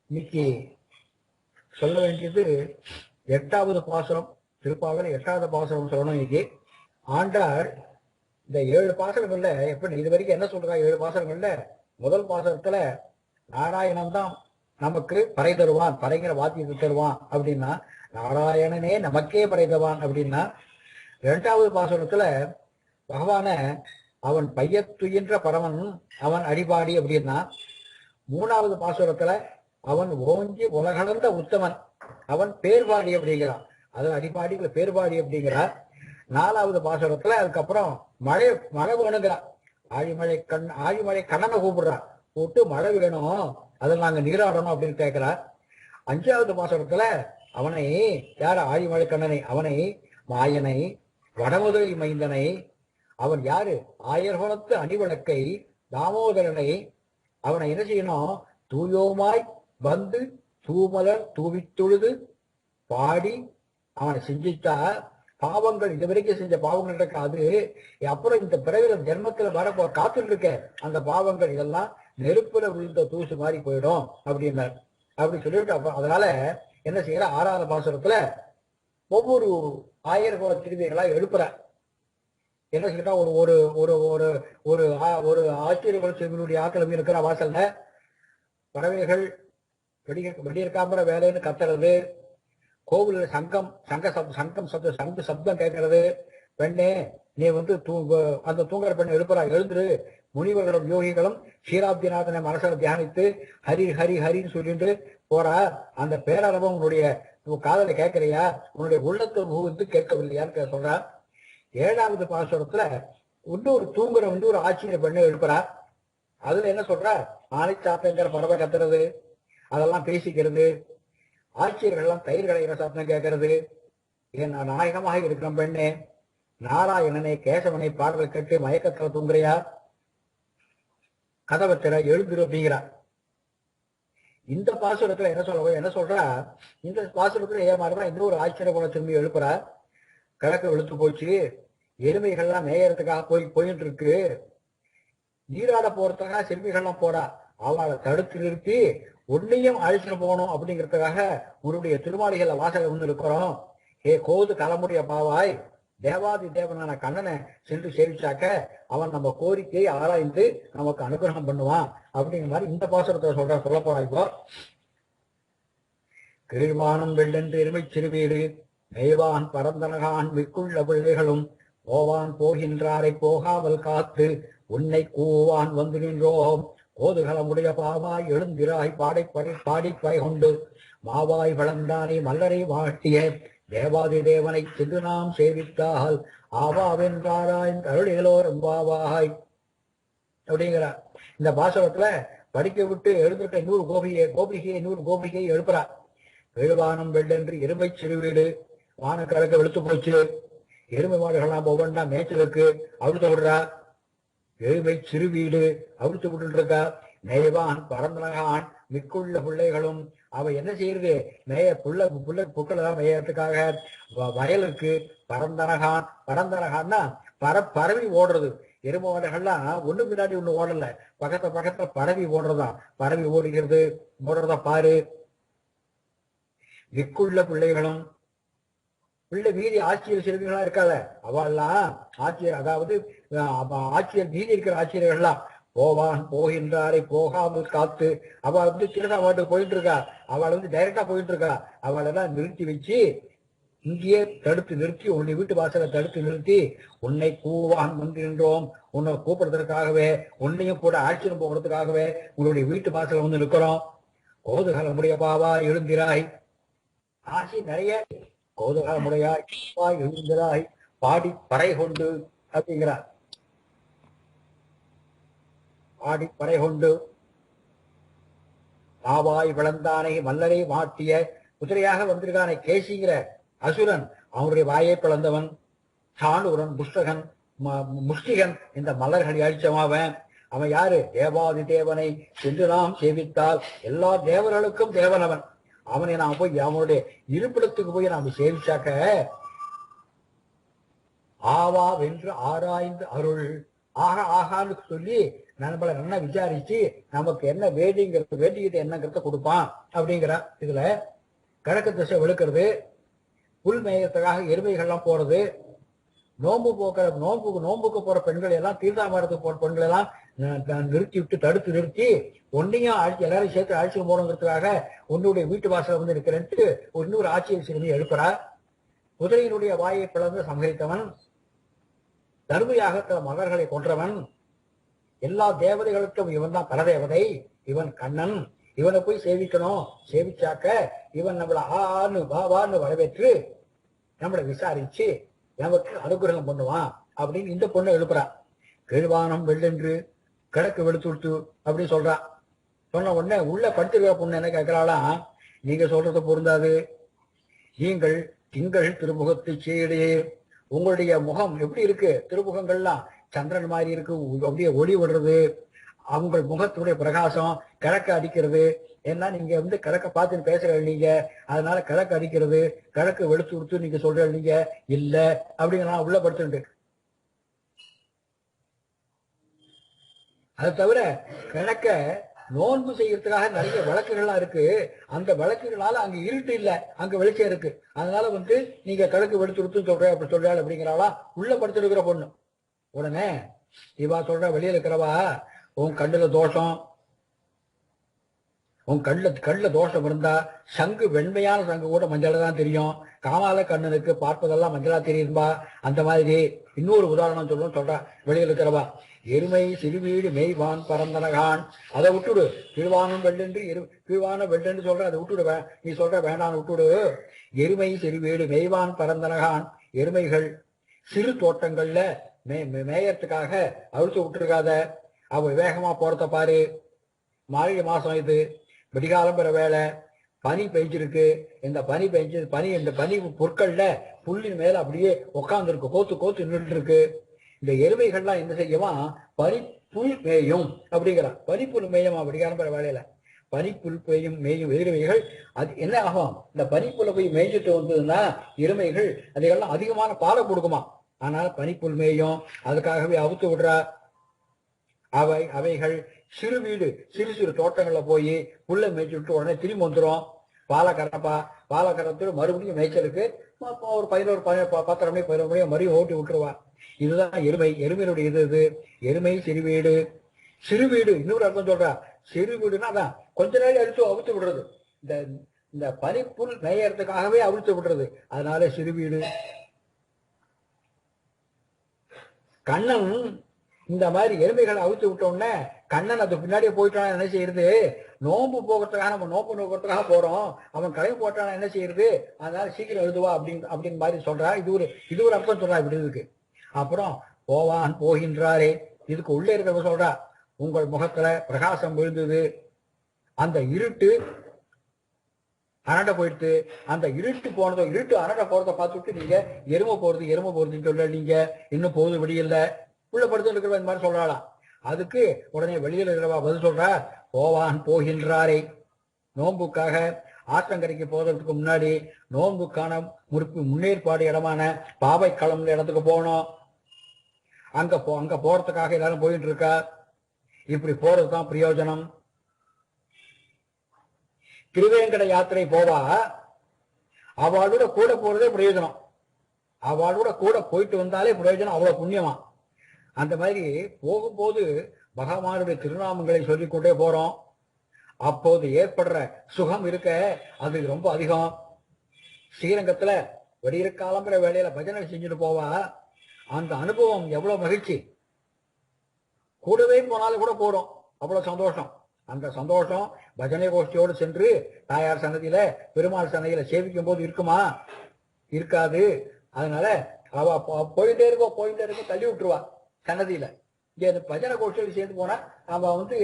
இன்னைக்கு சொல்ல வேண்டியது 8வது பாசுரம். திருப்பாவல 8வது பாசுரம் சொல்லணும். இன்னைக்கு ஆண்டாள் இந்த 7 பாசுரங்கள்ல எப்படி இது வரைக்கும் என்ன சொல்றா? 7 பாசுரங்கள்ல முதல் பாசுரத்துல நாராயணன் தான் நமக்கு பறை தருவான், பறைங்கிற வாத்தியத்தை தருவான் அப்படின்னா, நாராயணனே நமக்கே பறை தருவான் அப்படின்னா, 2வது பாசுரத்துல பகவான அவன் பையத்துயின்ற பரமன் அவன் அடிபாடி அப்படின்னா, 3வது பாசுரத்துல அவன் ஓங்கி உலகளந்த உத்தமன் அவன் பேர்பாடி அப்படிங்கிறான். அது அடிபாடிக்குள்ள பேர்பாடி அப்படிங்கிறார். 4வது பாசுரத்துல அதுக்கப்புறம் மழை மழை வேணுங்கிறான். ஆழிமழை கண்ணனை கூப்பிடுறான். கூப்பிட்டு மழை வேணும், அதில் நாங்க நீராடணும் அப்படின்னு கேட்கிறார். 5வது பாசுரத்துல அவனை யார ஆழிமழை கண்ணனை, அவனை மாயனை வடமுதலி மைந்தனை, அவன் யாரு ஆயர்குலத்து அணிவிளக்கை தாமோதரனை, அவனை என்ன செய்யணும்? தூயோமாய் வந்து தூமலர் தூவித்தொழுது பாடி அவனை செஞ்சிட்டா பாவங்கள் இதுவரைக்கும் செஞ்ச பாவங்கள் இருக்காது. அப்புறம் இந்த பிறகு ஜென்மத்துல வர காத்துட்டு இருக்க அந்த பாவங்கள் இதெல்லாம் நெருப்புல விழுந்த தூசு மாதிரி போயிடும் அப்படின்னார். அப்படி சொல்லிட்டு அதனால என்ன செய்யற? 6வது பாசுரத்துல ஒவ்வொரு ஆயர்குல திருவிகளா எழுப்புறார். என்ன செய்யறா? ஒரு ஒரு ஒரு ஒரு ஒரு ஒரு ஆச்சரிய சிறுவனுடைய ஆக்கிரமி இருக்கிற வாசல்ல பறவைகள் வெடியிருக்காமற வேலைன்னு கத்துறது, கோவில சங்கம் சப்தம் கேட்கறது. பெண்ணே நீ வந்து அந்த தூங்குற பெண்ணை எழுப்புறா, எழுந்துரு. முனிவர்களும் யோகிகளும் ஷீராப்திநாதனை மனசில் தியானித்து ஹரி ஹரி ஹரின்னு சொல்லிட்டு போறா. அந்த பேரரவம் உன்னுடைய காதலை கேட்கறியா? உன்னுடைய உள்ளத்தை வந்து கேட்கவில்லையான்னு சொல்றா. 7வது பாசுரத்துல இன்னொரு தூங்குற வந்து ஒரு ஆச்சரிய பெண்ணை எழுப்புறா. அதுல என்ன சொல்ற? ஆனை சாப்பிங்கிற பறவை கத்துறது, அதெல்லாம் பேசிக்கிறது, ஆட்சியர்கள்லாம் தயிர் கடைகிற சத்தம் கேட்கறது. ஏன் நாயகமாக இருக்கிற பெண்ணே, நாராயணனை கேசவனை பாடல் கேட்டு மயக்கத்துல தூங்குறியா? கதவை திற, எழுந்துரு அப்படிங்கிறா. இந்த பாசுரத்துல என்ன சொல்றா? இந்த பாசுரத்துல ஏமாறுறா. இன்னொரு ஆச்சரிய குண திரும்பி எழுப்புறா. கிழக்கு வெளுத்து போச்சு, எருமைகள்லாம் மேயறதுக்காக போயிட்டு இருக்கு. நீராட போறதுக்காக சிறுமிகள்லாம் போறா. அவளை தடுத்து நிறுத்தி உன்னையும் அழைச்சிட்டு போகணும் அப்படிங்கிறதுக்காக உன்னுடைய திருமாளிகள வாசல வந்து இருக்கிறோம். ஏ கோது கலமுடைய பாவாய், தேவாதி தேவனான கண்ணனை சென்று சேவிச்சாக்க அவன் நம்ம கோரிக்கையை ஆராய்ந்து நமக்கு அனுகிரகம் பண்ணுவான் அப்படிங்கிற மாதிரி இந்த பாசுரத்தை சொல்ல போறா. இப்போ கீழ்வானம் வெள்ளென்று எருமை சிறுவீடு மேய்வான் பரந்தனகான் மிக்குள்ள பிள்ளைகளும் போவான் போகின்றாரை போகாமல் காத்து உன்னை கூவான் வந்து நின்றோம். கோதுகளமுடைய பாவாய் எழுந்திராய் பாடிப்படை கொண்டு மாவாய் வளர்ந்தானே மல்லரை வாட்டிய தேவாதி தேவனை சென்று நாம் சேவித்தால் ஆவாவென்றாராய் அருளிகளோர் எம்பாவாய் அப்படிங்கிறார். இந்த பாசுரத்துல படிக்க விட்டு எழுந்துட்ட இன்னொரு கோபிகையை எழுப்புறார். எழுவானம் வெள்ளென்று எருமை சிறுவீடு, வானக்கறக்க வெளுத்து போச்சு, எருமை மாடுகள்லாம் ஒவ்வொன்றா மேய்ச்சலுக்கு அவிழ்த்து விடுறா. எருமை சிறுவீடு அவிழ்த்து விட்டு இருக்கா. மேய்வான் பரந்தனகான் மிக்குள்ள பிள்ளைகளும் அவ என்ன செய்யறது? புக்களதான் மேயறதுக்காக வயலுக்கு பரந்தனகான்னா பரவி ஓடுறது. எருமை மாடுகள்லாம் ஒண்ணு பின்னாடி ஒண்ணு ஓடல, பக்கத்துல பரவி ஓடுறதா. பரவி ஓடுறதா பாரு. மிக்குள்ள பிள்ளைகளும் வீதி ஆட்சியர் சிறுமிகளா இருக்காத அவெல்லாம் ஆட்சியர், அதாவது ஆட்சியர் வீதி இருக்கிற ஆட்சியர்கள்லாம் போவான் போகின்றாரை போகாமல் காத்து அவள் வந்து திருடா மாட்டுக்கு போயிட்டு இருக்கா. அவள் வந்து டைரக்டா போயிட்டு இருக்கா. அவளெல்லாம் நிறுத்தி வச்சு இங்கேயே தடுத்து நிறுத்தி உன்னை வீட்டு வாசலை தடுத்து நிறுத்தி உன்னை கூவான் வந்திருந்தோம், உன்னை கூப்பிடுறதுக்காகவே உன்னையும் கூட ஆட்சியம் போகிறதுக்காகவே உன்னுடைய வீட்டு வாசலை வந்து நிற்கிறோம். கோதுகாலமுடைய பாவா எழுந்திராய், ஆசி நிறைய கோதுகாலமுடையாய் எழுந்திராய் பாடி பறை கொண்டு அப்படிங்கிறார். பாடி பறை கொண்டு பாவாய் விளந்தானை மல்லரை மாட்டிய குதிரையாக வந்திருக்கானே கேசிங்கிற அசுரன், அவனுடைய வாயை பிளந்தவன் சாண்டூரன் புஷ்டகன் முஷ்டிகன், இந்த மலர்களை அழிச்சவன். அவன் யாரு? தேவாதி தேவனை சென்று நாம் சேவித்தால் எல்லா தேவர்களுக்கும் தேவனவன். அவனை நாம் போய் அவனுடைய இருப்பிடத்துக்கு போய் நாம் சேவிச்சாக்க ஆவா வென்று ஆராய்ந்து அருள் ஆகான்னு சொல்லி நம்மள நல்லா விசாரிச்சு நமக்கு என்ன வேண்டியது என்னங்கிறத கொடுப்பான் அப்படிங்கிறா. இதுல கிழக்கு திசை வெளுக்கிறது, புல் மேயத்துக்காக எருமைகள்லாம் போறது, நோம்புக்கு போற பெண்கள் எல்லாம், தீர்த்தாமரத்துக்கு போற பெண்கள் எல்லாம் நிறுத்தி விட்டு தடுத்து நிறுத்தி ஒன்னையும் எல்லாரும் சேர்த்து அழைச்சிட்டு போகணுங்கிறதுக்காக உன்னுடைய வீட்டு வாசல வந்து இருக்கிறேன்ட்டு இன்னொரு ஆட்சியை சிறுமி எழுப்புறா. குதிரையினுடைய வாயை பிளந்து சம்ஹரித்தவன், தர்மயாகத்துல மகர்களை கொன்றவன், எல்லா தேவதைகளுக்கும் இவன் தான் பரதேவதை, இவன் கண்ணன், இவனை போய் சேவிக்கணும், சேவிச்சாக்க இவன் நம்மள ஆன்னு பாவான்னு வரவேற்று நம்மளை விசாரிச்சு நமக்கு அனுகிரகம் பண்ணுவான் அப்படின்னு இந்த பொண்ணை எழுப்புறா. கீழ்வானம் வெள்ளென்று கிழக்கு வெளுத்துடுத்து அப்படின்னு சொல்றா. சொன்ன உடனே உள்ள படுத்துக்கிற பொண்ணு என்ன கேட்கிறாளாம், நீங்க சொல்றது பொருந்தாது, நீங்கள் திங்கள் திருமுகத்தை செய்யலையே, உங்களுடைய முகம் எப்படி இருக்கு, திருமுகங்கள்லாம் சந்திரன் மாதிரி இருக்கு, அப்படியே ஒளி விடுறது, அவங்க முகத்துடைய பிரகாசம் கிழக்க அடிக்கிறது, ஏன்னா நீங்க வந்து கிழக்க பார்த்துன்னு பேசுற நீங்க, அதனால கிழக்கு அடிக்கிறது, கிழக்கு வெளுத்து கொடுத்து நீங்க சொல்ற நீங்க இல்ல அப்படிங்கிறா உள்ள படுத்துட்டு. அது தவிர கிழக்க நோன்பு செய்யறதுக்காக நிறைய விளக்குகள்லாம் இருக்கு, அந்த விளக்குகளால அங்க இருட்டு இல்ல, அங்க வெளிச்சம் இருக்கு, அதனால வந்து நீங்க கிழக்கு வெளுத்து கொடுத்து சொல்ற அப்படி சொல்றாள் அப்படிங்கிறாளா உள்ள படுத்துருக்கிற பொண்ணு. உடனே இவா சொல்ற, வெளியில இருக்கிறவா, உன் கண்ணுல தோஷம், உன் கண்ணுல தோஷம் இருந்தா சங்கு, வெண்மையான சங்கு கூட மஞ்சள் தான் தெரியும், காமால கண்ணனுக்கு பார்ப்பதெல்லாம் மஞ்சளா தெரியும்பா. அந்த மாதிரி இன்னொரு உதாரணம் சொல்றா வெளியில இருக்கிறவா. எருமை சிறுவீடு மெய்வான் பரந்தனகான், அதை விட்டுடு, கீழ்வானம் வெள்ளென்று கீழ்வான வெள்ளென்று சொல்ற, அதை விட்டுடு, நீ சொல்ற வேண்டாம் விட்டுடு. எருமை சிறுவீடு மெய்வான் பரந்தனகான், எருமைகள் சிறு தோட்டங்கள்ல மேயறதுக்காக அழுத்து விட்டுருக்காத, அவ வேகமா போறத பாரு, மார்கழி மாசம் இது, விடிகாலம்புற வேலை, பனி பெய்ஞ்சிருக்கு, இந்த பனி பொருட்கள்ல புல்லின் மேல அப்படியே உட்கார்ந்துருக்கு, கோத்து நின்று இருக்கு. இந்த எருமைகள்லாம் என்ன செய்யுமா, பனிப்புல் மேயும் அப்படிங்கிறான். பனிப்புல் மேயுமா விடிகாலம்புற வேலையில, பனிப்புல் மேயும் எருமைகள். அது என்ன ஆகும், இந்த பனிப்புல போய் மேய்ஞ்சிட்டு வந்ததுன்னா எருமைகள் அதுக்கெல்லாம் அதிகமான பாலை கொடுக்குமா, ஆனால் பனிப்புல் மேயும், அதுக்காகவே அவுத்து விடுறா. அவைகள் சிறு வீடு சிறு தோட்டங்கள்ல போய் புல்ல மேய்ச்சி விட்டு உடனே திரும்பி வந்துடும். பாலை கறத்து மறுபடியும் மேய்ச்சலுக்கு ஒரு 10 மணி 11 மணி மறுபடியும் ஓட்டி விட்டுருவா. இதுதான் எருமையினுடைய இது. எருமை சிறு வீடு இன்னொரு அர்த்தம் சொல்றா. சிறு வீடுன்னா அதான் கொஞ்ச நேரம் அவுத்து விடுறது, இந்த பனிப்புல் மேயறதுக்காகவே அவிழ்த்து விடுறது, அதனால சிறு வீடு. கண்ணன் இந்த மாதிரி எருமைகளை அவிழ்த்து விட்டோம்னே கண்ணன் அது பின்னாடியே போயிட்டான், என்ன செய்யறது, நோம்பு போகிறதுக்காக நம்ம நோம்பு நோக்கிறதுக்காக போறோம், அவன் கிளம்பி போட்டான் என்ன செய்யறது, அதனால சீக்கிரம் எழுதுவா அப்படின்னு மாதிரி சொல்றா. இது ஒரு அர்த்தம் சொல்றா இப்படி இருக்கு. அப்புறம் போவான் போகின்றாரே, இதுக்கு உள்ளே இருக்கிறவங்க சொல்றா, உங்கள் முகத்துல பிரகாசம் விழுந்தது, அந்த இருட்டு அரண்ட போயிடுத்து, அந்த இருட்டு அரண்ட போறதை பார்த்துட்டு நீங்க எருமை போறதுன்னு சொல்ல, நீங்க இன்னும் போகுது விடியல உள்ள படுத்து இருக்கிறவா இந்த மாதிரி சொல்றாளாம். அதுக்கு உடனே வெளியில இருக்கிறவா பதில் சொல்றா, போவான் போகின்றாரே, நோன்புக்காக ஆற்றங்கரைக்கு போறதுக்கு முன்னாடி நோன்புக்கான முன்னேற்பாடு இடமான பாவை களம்ல இடத்துக்கு போகணும். அங்க போறதுக்காக எல்லாரும் போயிட்டு இருக்கா. இப்படி போறதுதான் பிரயோஜனம். திருவேங்கட யாத்திரை போவா, அவளோட கூட போறதே பிரயோஜனம், அவளோட கூட போயிட்டு வந்தாலே பிரயோஜனம், அவ்வளவு புண்ணியமா. அந்த மாதிரி போகும்போது பகவானுடைய திருநாமங்களை சொல்லிக்கொண்டே போறோம். அப்போது ஏற்படுற சுகம் இருக்க அது ரொம்ப அதிகம். ஸ்ரீரங்கத்துல விடியற்காலம்புற வேலையில பஜனை செஞ்சுட்டு போவா, அந்த அனுபவம் எவ்வளவு மகிழ்ச்சி. கூடவே போனாலும் கூட போறோம், அவ்வளவு சந்தோஷம். அந்த சந்தோஷம் பஜனை கோஷ்டியோடு சென்று தாயார் சன்னதியில பெருமாள் சன்னதியில சேவிக்கும் போது இருக்குமா, இருக்காது. அதனால அவ போயிட்டே இருக்கும் தள்ளி விட்டுருவா சன்னதியில. இங்க பஜனை கோஷ்டியில் சேர்ந்து போனா அவ வந்து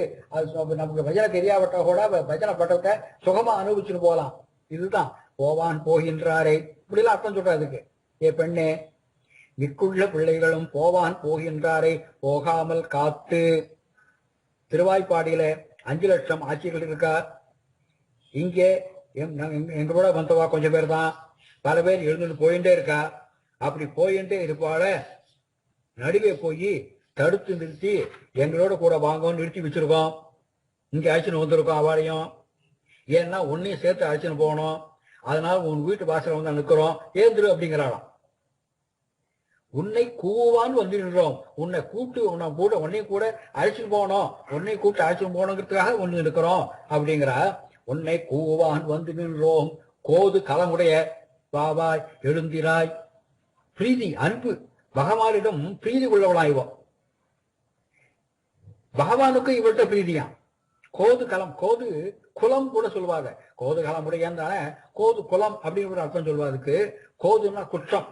நமக்கு பஜனை தெரியாவிட்டா கூட பஜனை பட்டத்தை சுகமா அனுபவிச்சுட்டு போகலாம். இதுதான் போவான் போகின்றாரே, இப்படிலாம் அர்த்தம் சொல்ற. அதுக்கு ஏ பெண்ணே, மிக்குள்ள பிள்ளைகளும் போவான் போகின்றாரே போகாமல் காத்து. திருவாய்ப்பாடியில 5 லட்சம் ஆட்சிகள் இருக்கா. இங்கே எங்களோட வந்தவா கொஞ்சம் பேர் தான், பல பேர் எழுந்துட்டு போயிட்டே இருக்கா. அப்படி போயிட்டே இருப்பால நடுவே போய் தடுத்து நிறுத்தி எங்களோட கூட வாங்கன்னு நிறுத்தி வச்சிருக்கோம். இங்க அழைச்சின்னு வந்திருக்கோம் அவளையும். ஏன்னா உன்னையும் சேர்த்து அழைச்சின்னு போகணும். அதனால உன் வீட்டு வாசல வந்து நிற்கிறோம், ஏந்திரு அப்படிங்கிறாளாம். உன்னை கூவான்னு வந்து நின்றோம், உன்னை கூப்பிட்டு உன்னையும் கூட அழைச்சிட்டு போகணும், உன்னை கூப்பிட்டு அழைச்சிட்டு போகணுங்கிறதுக்காக ஒன்று நிற்கிறோம் அப்படிங்கிறா. உன்னை கூவான் வந்து நின்றோம் கோது களமுடைய பாவாய் எழுந்திராய். பிரீதி, அன்பு, பகவானிடம் பிரீதி உள்ளவளாய்வோம். பகவானுக்கு இவள்கிட்ட பிரீதியா. கோது களம், கோது குலம் கூட சொல்லுவாங்க. கோது களமுடையான் தானே கோது குலம் அப்படின்னு ஒரு அர்த்தம் சொல்லுவாதுக்கு. கோதுன்னா குற்றம்.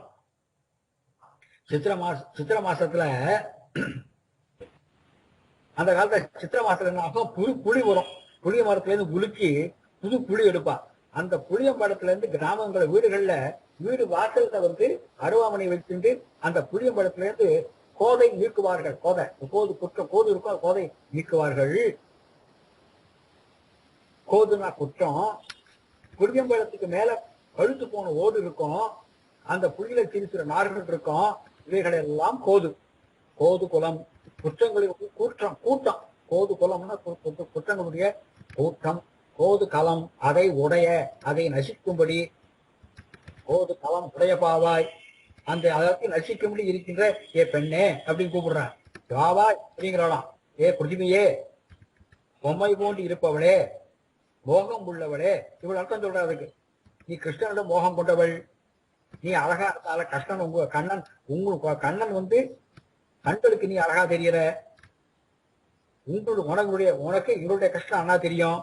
சித்திர மாசத்துல அந்த காலத்துல சித்திர மாசத்துல என்ன ஆகும், புளி வரும். புளிய மரத்துல இருந்து குலுக்கி புது புளி எடுப்பா. அந்த புளிய மரத்துல இருந்து கிராமங்கள வீடுகள்ல வீடு வாசல்ல வந்து அருவாமனை வச்சுட்டு அந்த புளிய மரத்துல இருந்து கோதை நீக்குவார்கள். கோது குற்றம், கோது இருக்கும், கோதை நீக்குவார்கள். கோதுனா குற்றம். புளியம்பழத்துக்கு மேல பழுத்து போன ஓடு இருக்கும், அந்த புளியில சிரிக்கிற நார்கள் இருக்கும். இவைகள் எல்லாம் கோது. கோது குலம், குற்றங்களுக்கு கூட்டம். கோது குலம்னா குற்றங்களுடைய கூட்டம். கோது களம், அதை உடைய, அதை நசிக்கும்படி. கோது களம் உடைய பாவாய், அந்த அதற்கு நசிக்கும்படி இருக்கின்ற ஏ பெண்ணே அப்படின்னு கூப்பிடுறான். பாவாய் அப்படிங்கிறாளாம். ஏ பிருத்திவியே, பொம்மை போன்று இருப்பவளே, மோகம் உள்ளவளே. இவள் அர்த்தம் சொல்ற அதுக்கு. நீ கிருஷ்ணனிடம் மோகம் கொண்டவள், நீ அழகா இருந்தால கஷ்டன் கண்ணன் வந்து கண்களுக்கு நீ அழகா தெரியற. உனக்கு இவருடைய கஷ்டம் அண்ணா தெரியும்,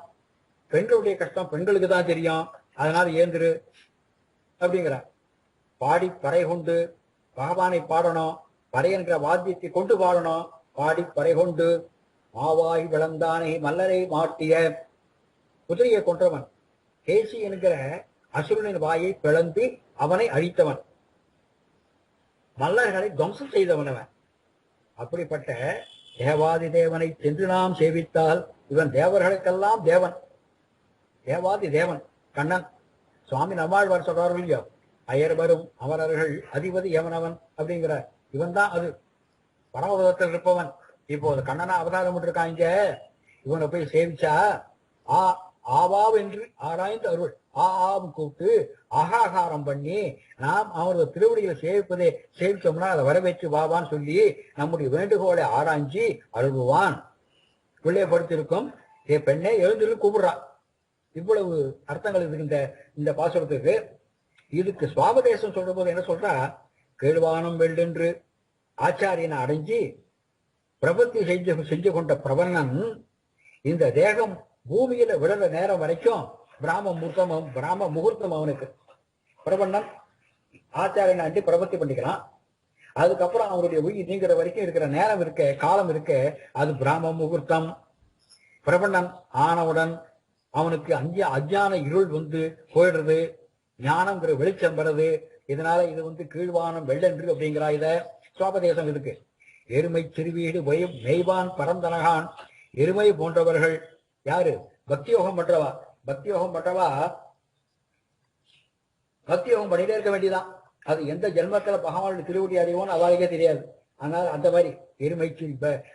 பெண்களுடைய கஷ்டம் பெண்களுக்கு தான் தெரியும். அதனால ஏந்திரு அப்படிங்கிற. பாடி பறை கொண்டு பகவானை பாடணும். பறை என்கிற வாத்தியத்தை கொண்டு பாடணும். பாடி பறை கொண்டு மாவாய் விளந்தானை மல்லரை மாட்டிய. குதிரையை கொன்றவன் கேசி என்கிற அசுரனின் வாயை பிளந்து அவனை அழித்தவன், மல்லர்களை துவம்சம் செய்தவன் அவன். அப்படிப்பட்ட தேவாதி தேவனை சென்று நாம் சேவித்தால் இவன் தேவர்களுக்கெல்லாம் தேவன். தேவாதி தேவன் கண்ணன். சுவாமி நம்மாழ்வார் சொல்றார்கள் இல்லையோ, அயர் வரும் அமரர்கள் அதிபதி எவனவன் அப்படிங்கிற. இவன் தான் அது பரமபதத்தில் இருப்பவன். இப்போ கண்ணனா அவதாரம் இருக்காங்க. இவனை போய் சேவிச்சா ஆவாவென்று ஆராய்ந்து அருள். ஆவும் கூப்பிட்டு ஆகாகாரம் பண்ணி நாம் அவரது திருவடிகளை சேவித்தோம்னா அதை வரவேற்று வாவான்னு சொல்லி நம்முடைய வேண்டுகோளை ஆராய்ச்சி அருள்வான். பிள்ளையப்படுத்திருக்கும் ஏ பெண்ணே எழுந்திரு கூப்பிடுறான். இவ்வளவு அர்த்தங்கள் இருக்கு இந்த பாசுரத்துக்கு. இதுக்கு சுவாபதேசம் சொல்ற போது என்ன சொல்றா, கேழ்வானம் வெள்ளென்று ஆச்சாரியனை அடைஞ்சி பிரபத்தி செஞ்சு கொண்ட பிரபன்னன் இந்த தேகம் பூமியில விழுற நேரம் வரைக்கும் பிராம முகூர்த்தம் அவனுக்கு. பிரபன்னன் ஆச்சாரியனை அண்டி பிரபத்தி பண்ணிக்கலாம். அதுக்கப்புறம் அவனுடைய உயிர் நீங்கிற வரைக்கும் இருக்கிற நேரம் இருக்க, காலம் இருக்க, அது பிராம முகூர்த்தம். பிரபன்னன் ஆனவுடன் அவனுக்கு அஞ்ஞான இருள் வந்து போயிடுறது, ஞானம்ங்கிற வெளிச்சம் வருது. இதனால இது வந்து கீழ்வானம் வெள்ளென்று அப்படிங்கிறா. இத சுவாபதேசம் இருக்கு. எருமை சிறுவீடு மெய்வான் பரந்தனகான். எருமை போன்றவர்கள் யாரு? பக்தியோகம் பண்றவா. பக்தியோகம் பண்ணிட்டே இருக்க வேண்டியதான். அது எந்த ஜென்மத்துல பகவானுடைய திருவடி அடைவோன்னு அவளுக்கே தெரியாது. அதனால அந்த மாதிரி எருமை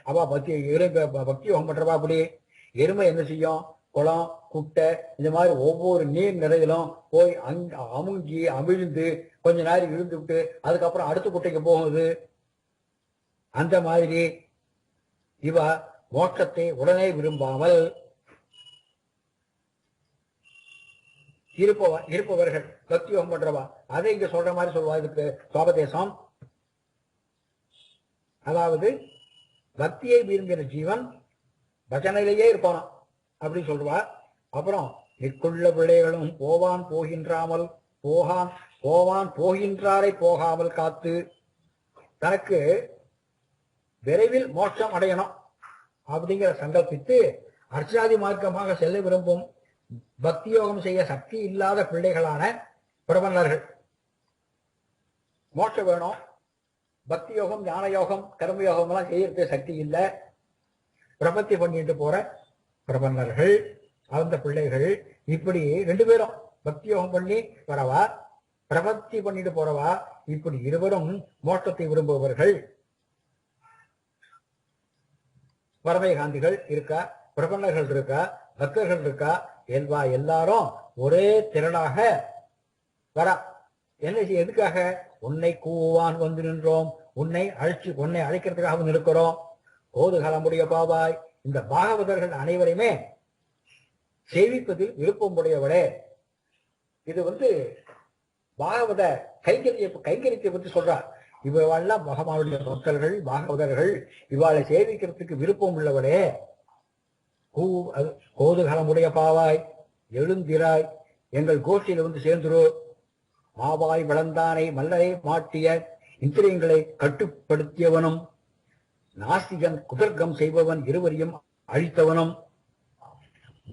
அவா பக்தியோகம் பண்றவா. அப்படி எருமை என்ன செய்யும், குளம் குட்டை இந்த மாதிரி ஒவ்வொரு நீர் நிறையிலும் போய் அமுங்கி அமிழ்ந்து கொஞ்ச நேரம் இருந்து விட்டு அதுக்கப்புறம் அடுத்த குட்டைக்கு போகுது. அந்த மாதிரி இவ மோட்சத்தை உடனே விரும்பாமல் இருப்பவர்கள் பக்தியோகம் பண்றவா. அதை இங்க சொல்ற மாதிரி சொல்லுவா. இதுக்கு சுவாபதேசம். அதாவது பக்தியை விரும்பின ஜீவன் பஜனையிலேயே இருப்பான் அப்படின்னு சொல்லுவா. அப்புறம் நிற்குள்ள பிள்ளைகளும் போவான் போகின்றாரை போகாமல் காத்து தனக்கு விரைவில் மோட்சம் அடையணும் அப்படிங்கிற சங்கல்பித்து அர்ச்சாதி மார்க்கமாக செல்ல விரும்பும் பக்தியோகம் செய்ய சக்தி இல்லாத பிள்ளைகளான பிரபன்னர்கள். மோட்சம் வேணும், பக்தி யோகம் ஞான யோகம் கர்மயோகம் எல்லாம் செய்யறது சக்தி இல்லை, பிரபத்தி பண்ணிட்டு போற பிரபன்னர்கள், அந்த பிள்ளைகள். இப்படி ரெண்டு பேரும் பக்தி யோகம் பண்ணி வரவா, பிரபத்தி பண்ணிட்டு போறவா, இப்படி இருவரும் மோட்சத்தை விரும்புபவர்கள். பரமகாந்திகள் இருக்கா, பிரபன்னர்கள் இருக்கா, பக்தர்கள் இருக்கா, எல்லாரும் ஒரே திரளாக வரா. என்ன செய்ய, எதுக்காக? உன்னை கூவான் வந்து நின்றோம், உன்னை அழைக்கிறதுக்காக வந்து இருக்கிறோம். கோதுகலமுடைய பாவாய். இந்த பாகவதர்கள் அனைவரையுமே சேவிப்பதில் விருப்பம் உடையவளே. இது பாகவத கைங்கரியத்தை பற்றி சொல்றார். இவெல்லாம் பகவானுடைய பக்தர்கள், பாகவதர்கள், இவாளை சேவிக்கிறதுக்கு விருப்பம் உள்ளவளே. கோதுகலமுடைய பாவாய், எழுந்திராய், எங்கள் கோஷ்டியில் சேர்ந்துரு. மாவாய் வளர்ந்தானை மல்லரை மாட்டிய இந்திரியங்களை கட்டுப்படுத்தியவனும், நாஸ்திகன் குதர்க்கம் செய்பவன் இருவரையும் அழித்தவனும்,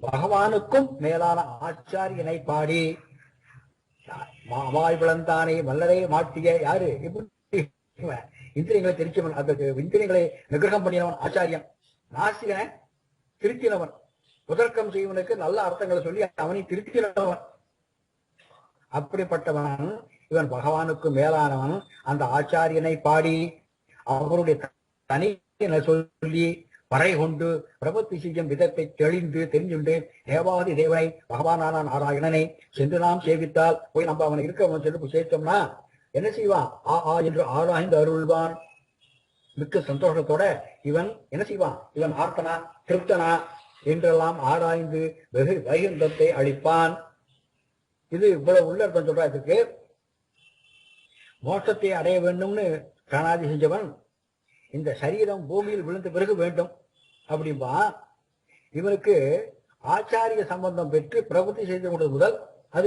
பகவானுக்கும் மேலான ஆச்சாரியனை பாடி மாவாய் வளர்ந்தானை மல்லரை மாட்டிய யாரு? இந்திரியங்களை திருச்சியவன், அந்த இந்திரியங்களை நிகிரகம் பண்ணினவன் ஆச்சாரியன். நாஸ்திகனை திருத்தினவன், குதர்க்கம் செய்வனுக்கு நல்ல அர்த்தங்களை சொல்லி அவனை திருத்தினவன். அப்படிப்பட்டவன் இவன் பகவானுக்கு மேலானவன். அந்த ஆச்சாரியனை பாடி அவருடைய தனி சொல்லி பறை கொண்டு பிரபத்தி செய்யும் விதத்தை தெரிஞ்சுண்டு தேவாதி தேவனை பகவானான நாராயணனை சென்று நாம் சேவித்தால் போய் நம்ம அவனை இருக்கவன் சென்று சேர்த்தோம்னா என்ன செய்வான்? ஆ என்று ஆராய்ந்து அருள்வான். மிக்க சந்தோஷத்தோட இவன் என்ன செய்வான்? இவன் ஆர்த்தனா திருப்தனா என்றெல்லாம் ஆராய்ந்து வெகு வைகுந்தத்தை அளிப்பான். இது இவ்வளவு உள்ளர்த்தம் சொல்றா. இதுக்கு மோட்சத்தை அடைய வேண்டும்னு பிராணாதி செஞ்சவன் இந்த சரீரம் பூமியில் விழுந்த பிறகு வேண்டும் அப்படின்பா. இவனுக்கு ஆச்சாரிய சம்பந்தம் பெற்று பிரபத்தி செய்து கொண்டது முதல் அது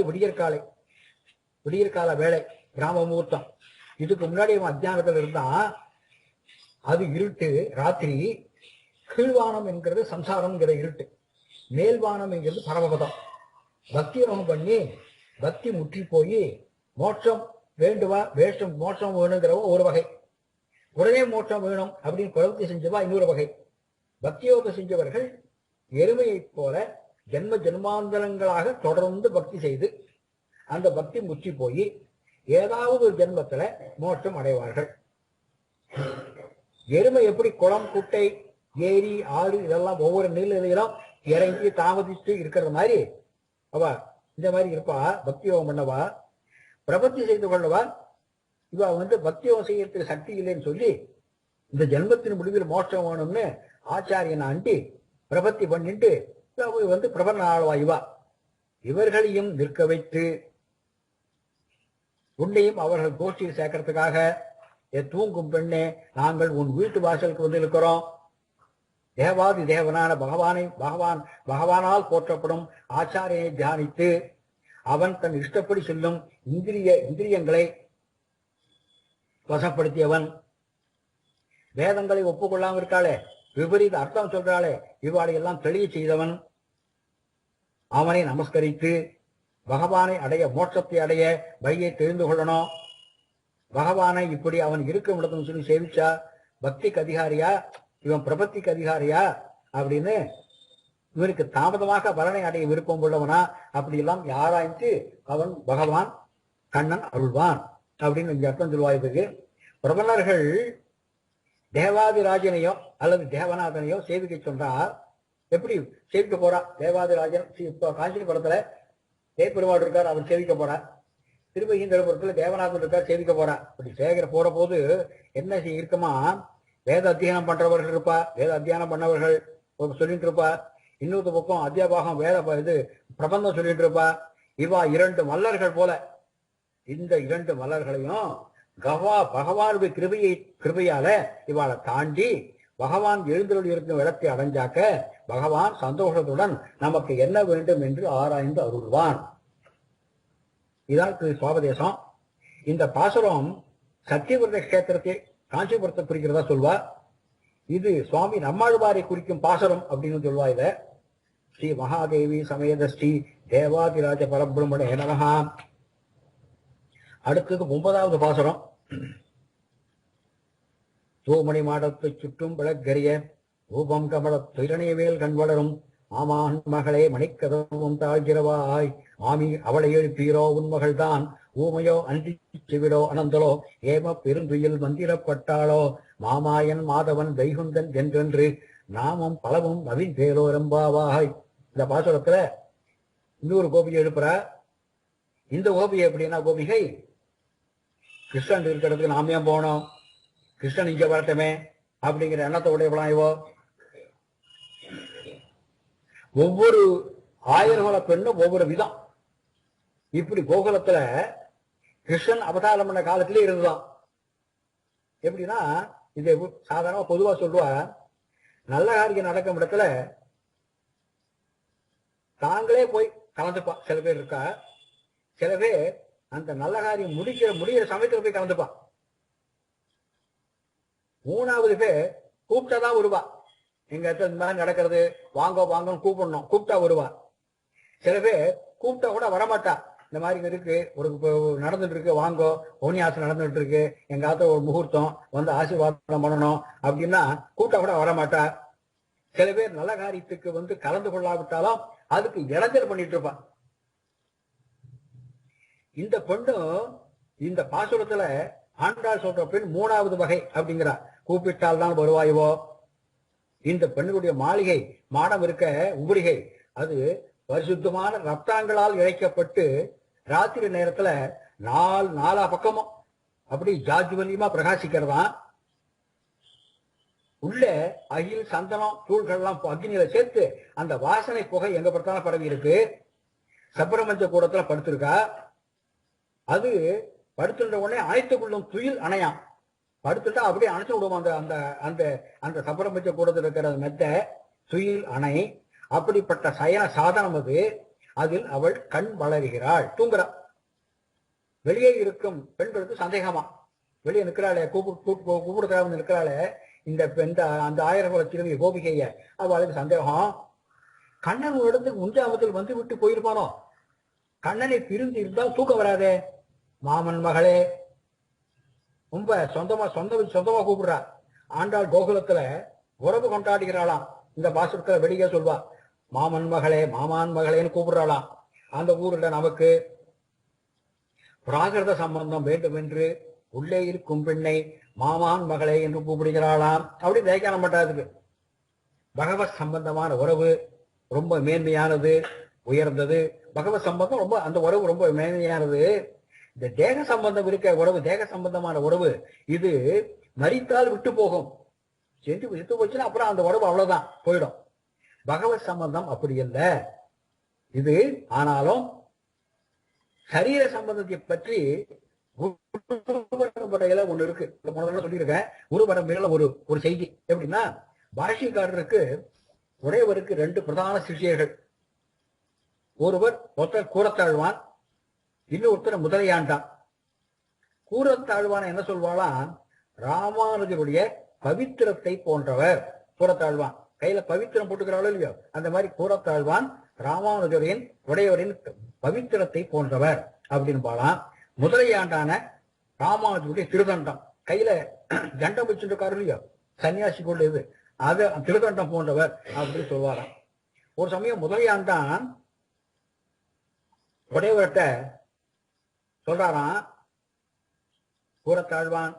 விடியற்கால வேலை, கிராம முகூர்த்தம். இதுக்கு முன்னாடி இவன் அத்தியானத்தில் இருந்தான். அது இருட்டு, ராத்திரி. கீழ்வானம் என்கிறது சம்சாரம்ங்கிற இருட்டு, மேல்வானம் என்கிறது பரமபதம். பக்தி யோகம் பண்ணி பக்தி முற்றி போய் மோட்சம் வேண்டுவா, மோட்சம் வேணுங்கிறவ ஒரு வகை, உடனே மோட்சம் வேணும் அப்படின்னு பிரவர்த்தி செஞ்சவா இன்னொரு வகை. பக்தி யோகம் செஞ்சவர்கள் எருமையைப் போல ஜென்ம ஜென்மாந்தரங்களாக தொடர்ந்து பக்தி செய்து அந்த பக்தி முற்றி போய் ஏதாவது ஒரு ஜென்மத்துல மோட்சம் அடைவார்கள். எருமை எப்படி குளம், குட்டை, ஏரி, ஆறு இதெல்லாம் ஒவ்வொரு நிலையிலும் இறங்கி தாமதித்து இருக்கிற மாதிரி அவ இந்த மாதிரி இருப்பா. பக்தி யோகம் பண்ணவா, பிரபத்தி செய்து கொள்ளவா. இவ பக்தி யோகம் செய்யறதுக்கு சக்தி இல்லைன்னு சொல்லி இந்த ஜென்மத்தின் முடிவில் மோட்சம் வேணும்னு ஆச்சாரியனை அண்டி பிரபத்தி பண்ணிட்டு பிரபன்ன ஆழ்வா. இவர்களையும் நிற்க வைத்து உன்னையும் அவர்கள் கோஷ்டியில் சேர்க்கறதுக்காக, தூங்கும் பெண்ணே நாங்கள் உன் வீட்டு வாசலுக்கு வந்து இருக்கிறோம். தேவாதி தேவனான பகவானால் போற்றப்படும் ஆச்சாரியனை தியானித்து அவன் தன் இஷ்டப்படி சொல்லும் இந்திரியங்களை வசப்படுத்தியவன். வேதங்களை ஒப்புக்கொள்ளாம இருக்காளே, விபரீத அர்த்தம் சொல்றாளே, இவ்வாறு எல்லாம் தெளிய செய்தவன். அவனை நமஸ்கரித்து பகவானை அடைய, மோட்சத்தை அடைய வழியை தெரிந்து கொள்ளணும். பகவானை இப்படி அவன் இருக்கும் இடத்துல சொல்லி சேவிச்சா பக்திக்கு அதிகாரியா, இவன் பிரபத்திக்கு அதிகாரியா அப்படின்னு இவனுக்கு தாமதமாக பலனை அடைய விருப்பம் உள்ளவனா அப்படி எல்லாம் யாராய்ந்து அவன் பகவான் கண்ணன் அருள்வான் அப்படின்னு இங்க அர்த்தம் சொல்வாய்க்கு. பிரபலர்கள் தேவாதிராஜனையோ அல்லது தேவநாதனையோ சேவிக்க சொன்னால் எப்படி சேவிக்க போறா? தேவாதிராஜன் இப்ப காஞ்சிபுரத்துல தேப்பெருமாள் இருக்கார், அவர் சேவிக்க போறார். திருவகீந்திரபுரத்துல தேவநாதன் இருக்கார், சேவிக்க போறா. அப்படி சேகர போற போது என்ன இருக்குமா? வேத அத்தியானம் பண்றவர்கள் இருப்பா, வேத அத்தியானம் பண்ணவர்கள் சொல்லிட்டு இருப்பா. இன்னொரு பக்கம் அத்தியாபாகம் வேத பிரபந்தம் சொல்லிட்டு இருப்பா. இவா இரண்டு மல்லர்கள் போல. இந்த இரண்டு மலர்களையும் பகவானுடைய கிருபையால இவாளை தாண்டி பகவான் எழுந்தருள் இருக்கும் இடத்தை அடைஞ்சாக்க பகவான் சந்தோஷத்துடன் நமக்கு என்ன வேண்டும் என்று ஆராய்ந்து அருள்வான். இதான் சுவாபதேசம். இந்த பாசுரம் சத்தியவிரத கஷேத்திரத்தை காஞ்சிபுரத்தை குறிக்கிறதா சொல்வா. இது சுவாமி நம்மாழ்வாரை குறிக்கும் பாசுரம் அப்படின்னு சொல்வா. இத ஸ்ரீ மகாதேவி சமேத ஸ்ரீ தேவாதிராஜ பரபிரம்மணே நமஹா. அடுத்தது 9வது பாசுரம். தூமணி மாடத்தை சுற்றும் விளக்கரிய ரூபம் கமல துயரணைவேல் கண் வளரும் ஆமான் மகளே மணிக்கதவும் தாழ்கிறவாய் மாமி அவளை எழுப்பீரோ உன்மகள்தான் ஊமையோ அன்றி செவிடோ அனந்தலோ ஏம பெருந்துயில் மந்திரப்பட்டாளோ மாமாயன் மாதவன் வைகுந்தன் என்றென்று நாமம் பலவும் நவீன் பேரோரம்பாவாய். இந்த பாசுரத்துல இன்னொரு கோபிகை எழுப்புறா. இந்த கோபிகை எப்படின்னா, கோபிகை கிருஷ்ணன் இருக்கிறதுக்கு நாம ஏன் போனோம், கிருஷ்ணன் இங்க வரட்டுமே அப்படிங்கிற எண்ணத்தோட இவோ ஒவ்வொரு ஆயிரகுல பெண்ணும் ஒவ்வொரு விதம். இப்படி கோகுலத்துல கிருஷ்ணன் அவதாரம் பண்ண காலத்திலே இருந்துதான். எப்படின்னா, இது சாதாரண பொதுவா சொல்லுவா, நல்ல காரியம் நடக்கும் இடத்துல தாங்களே போய் கலந்துப்பா. சில பேர் இருக்கா, சில பேர் அந்த நல்ல காரியம் முடிகிற சமயத்துல போய் கலந்துப்பா. மூணாவது பேர் கூப்பிட்டாதான் வருவா. எங்க இடத்துல இந்த மாதிரி நடக்கிறது, வாங்க வாங்கன்னு கூப்பிடணும், கூப்பிட்டா வருவா. சில பேர் கூப்பிட்டா கூட வரமாட்டா. இந்த மாதிரி இருக்கு, ஒரு நடந்துட்டு இருக்கு, வாங்கோ ஓனியாசம் நடந்துட்டு இருக்கு, எங்க ஆத்த ஒரு முகூர்த்தம் வந்து ஆசீர்வாதம் பண்ணணும் அப்படின்னா கூப்பிட்டா கூட வரமாட்டா. சில பேர் நல்ல காரியத்துக்கு வந்து கலந்து கொள்ளாவிட்டாலும் அதுக்கு இடைஞ்சல் பண்ணிட்டு இருப்பான். இந்த பெண்ணும் இந்த பாசுரத்துல ஆண்டாள் சொல்ற பெண் மூணாவது வகை அப்படிங்கிறா. கூப்பிட்டால் தான் வருவாயோ. இந்த பெண்ணுடைய மாளிகை மாடம் இருக்க உபரிகை, அது பரிசுத்தமான ரத்தாங்களால் இழைக்கப்பட்டு ராத்திரி நேரத்துல நாலா பக்கமும் அப்படி ஜாஜ்வல்யமா பிரகாசிக்கிறதா. உள்ள அகில் சந்தனம் தூள்கள்லாம் அக்னியில சேர்த்து அந்த வாசனை புகை எங்க பார்த்தாலும் பரவி இருக்கு. சப்பரமஞ்ச கூடத்துல படுத்திருக்கா. அது படுத்துட்ட உடனே அணைத்துக்குள்ளும் துயில் அணையாம். படுத்துட்டா அப்படியே அணைச்சு விடுவோம். அந்த அந்த அந்த அந்த சப்பரமஞ்ச கூடத்தில் இருக்கிற மெத்த துயில் அணை. அப்படிப்பட்ட சயன சாதனம் அது. அதில் அவள் கண் வளர்கிறாள், தூங்குறா. வெளியே இருக்கும் பெண்களுக்கு சந்தேகமா, வெளியே நிற்கிறாளே, கூப்பிடுறா நிற்கிறாளே இந்த அந்த ஆயிரகுல சிறுமி கோபிகைய, அவளுக்கு சந்தேகம். கண்ணன் ஒரு இடத்துக்கு முஞ்சாமத்தில் வந்து விட்டு போயிருப்பானோ, கண்ணனை பிரிந்து இருந்தால் தூக்கம் வராதே. மாமன் மகளே ரொம்ப சொந்தமா கூப்பிடுறா. ஆண்டாள் கோகுலத்துல உறவு கொண்டாடுகிறாளாம். இந்த பாசுரத்துல வெளியே சொல்வா, மாமன் மகளே மாமான் மகளேன்னு கூப்பிடுறாளாம். அந்த ஊர்ல நமக்கு பிராகிருத சம்பந்தம் வேண்டும் என்று உள்ளே இருக்கும் பெண்ணை மாமான் மகளே என்று கூப்பிடுகிறாளாம். அப்படி வியாக்கியானம் பண்றதுக்கு பகவத் சம்பந்தமான உறவு ரொம்ப மேன்மையானது, உயர்ந்தது. பகவத் சம்பந்தம் ரொம்ப, அந்த உறவு ரொம்ப மேன்மையானது. இந்த தேக சம்பந்தம் இருக்க உறவு, தேக சம்பந்தமான உறவு, இது மரித்தால் விட்டு போகும். செத்து போச்சுன்னா அப்புறம் அந்த உறவு அவ்வளவுதான், போயிடும். பகவத் சம்பந்தம் அப்படி அல்ல இது. ஆனாலும் சரீர சம்பந்தத்தை பற்றி ஒண்ணு இருக்கு, சொல்லியிருக்கேன். குருபரம்பரையில ஒரு செய்தி எப்படின்னா, பாஷ்யக்காரருக்கு உடையவருக்கு 2 பிரதான சிஷ்யர்கள். ஒருத்தர் கூறத்தாழ்வான், இன்னொருத்தர் முதலையாண்டான். கூறத்தாழ்வான் என்ன சொல்வாளாம், ராமானுஜருடைய பவித்திரத்தை போன்றவர். கூறத்தாழ்வான் கையில பவித்திரம் போட்டுக்கிறாளோ இல்லையோ, அந்த மாதிரி கூறத்தாழ்வான் ராமானுஜரின் உடையவரின் பவித்திரத்தை போன்றவர் அப்படின்னு பாலாம். முதலையாண்டான ராமானுஜருடைய திருதண்டம், கையில தண்டம் வச்சுருக்காரு இல்லையோ, சன்னியாசி கொண்டது, அது திருதண்டம் போன்றவர் அப்படின்னு சொல்வாராம். ஒரு சமயம் முதலையாண்டான் உடையவர்கிட்ட சொல்றாராம், கூறத்தாழ்வான்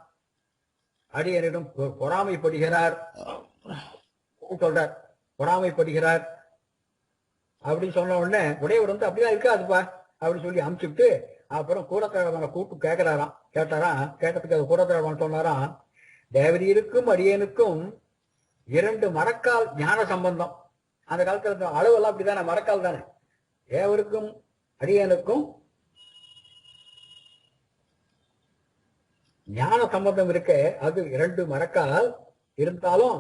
அடியனிடம் பொறாமைப்படுகிறார் சொல்றார். பொறாமைப்படுகிறார் அப்படின்னு சொன்ன உடனே உடையவர் வந்து அப்படிதான் இருக்காதுப்பா அப்படின்னு சொல்லி அனுப்பிச்சுட்டு, அப்புறம் கூறத்தாழ்வான கூப்பிட்டு கேட்டாராம். கேட்டதுக்கு அது கூறத்தாழ்வான் சொன்னாராம், தேவரீருக்கும் அடியனுக்கும் 2 மரக்கால் ஞான சம்பந்தம். அந்த காலத்துல அளவெல்லாம் அப்படிதானே, மரக்கால் தானே. தேவருக்கும் அடியனுக்கும் ஞான சம்பந்தம் இருக்க, அது 2 மரக்கால் இருந்தாலும்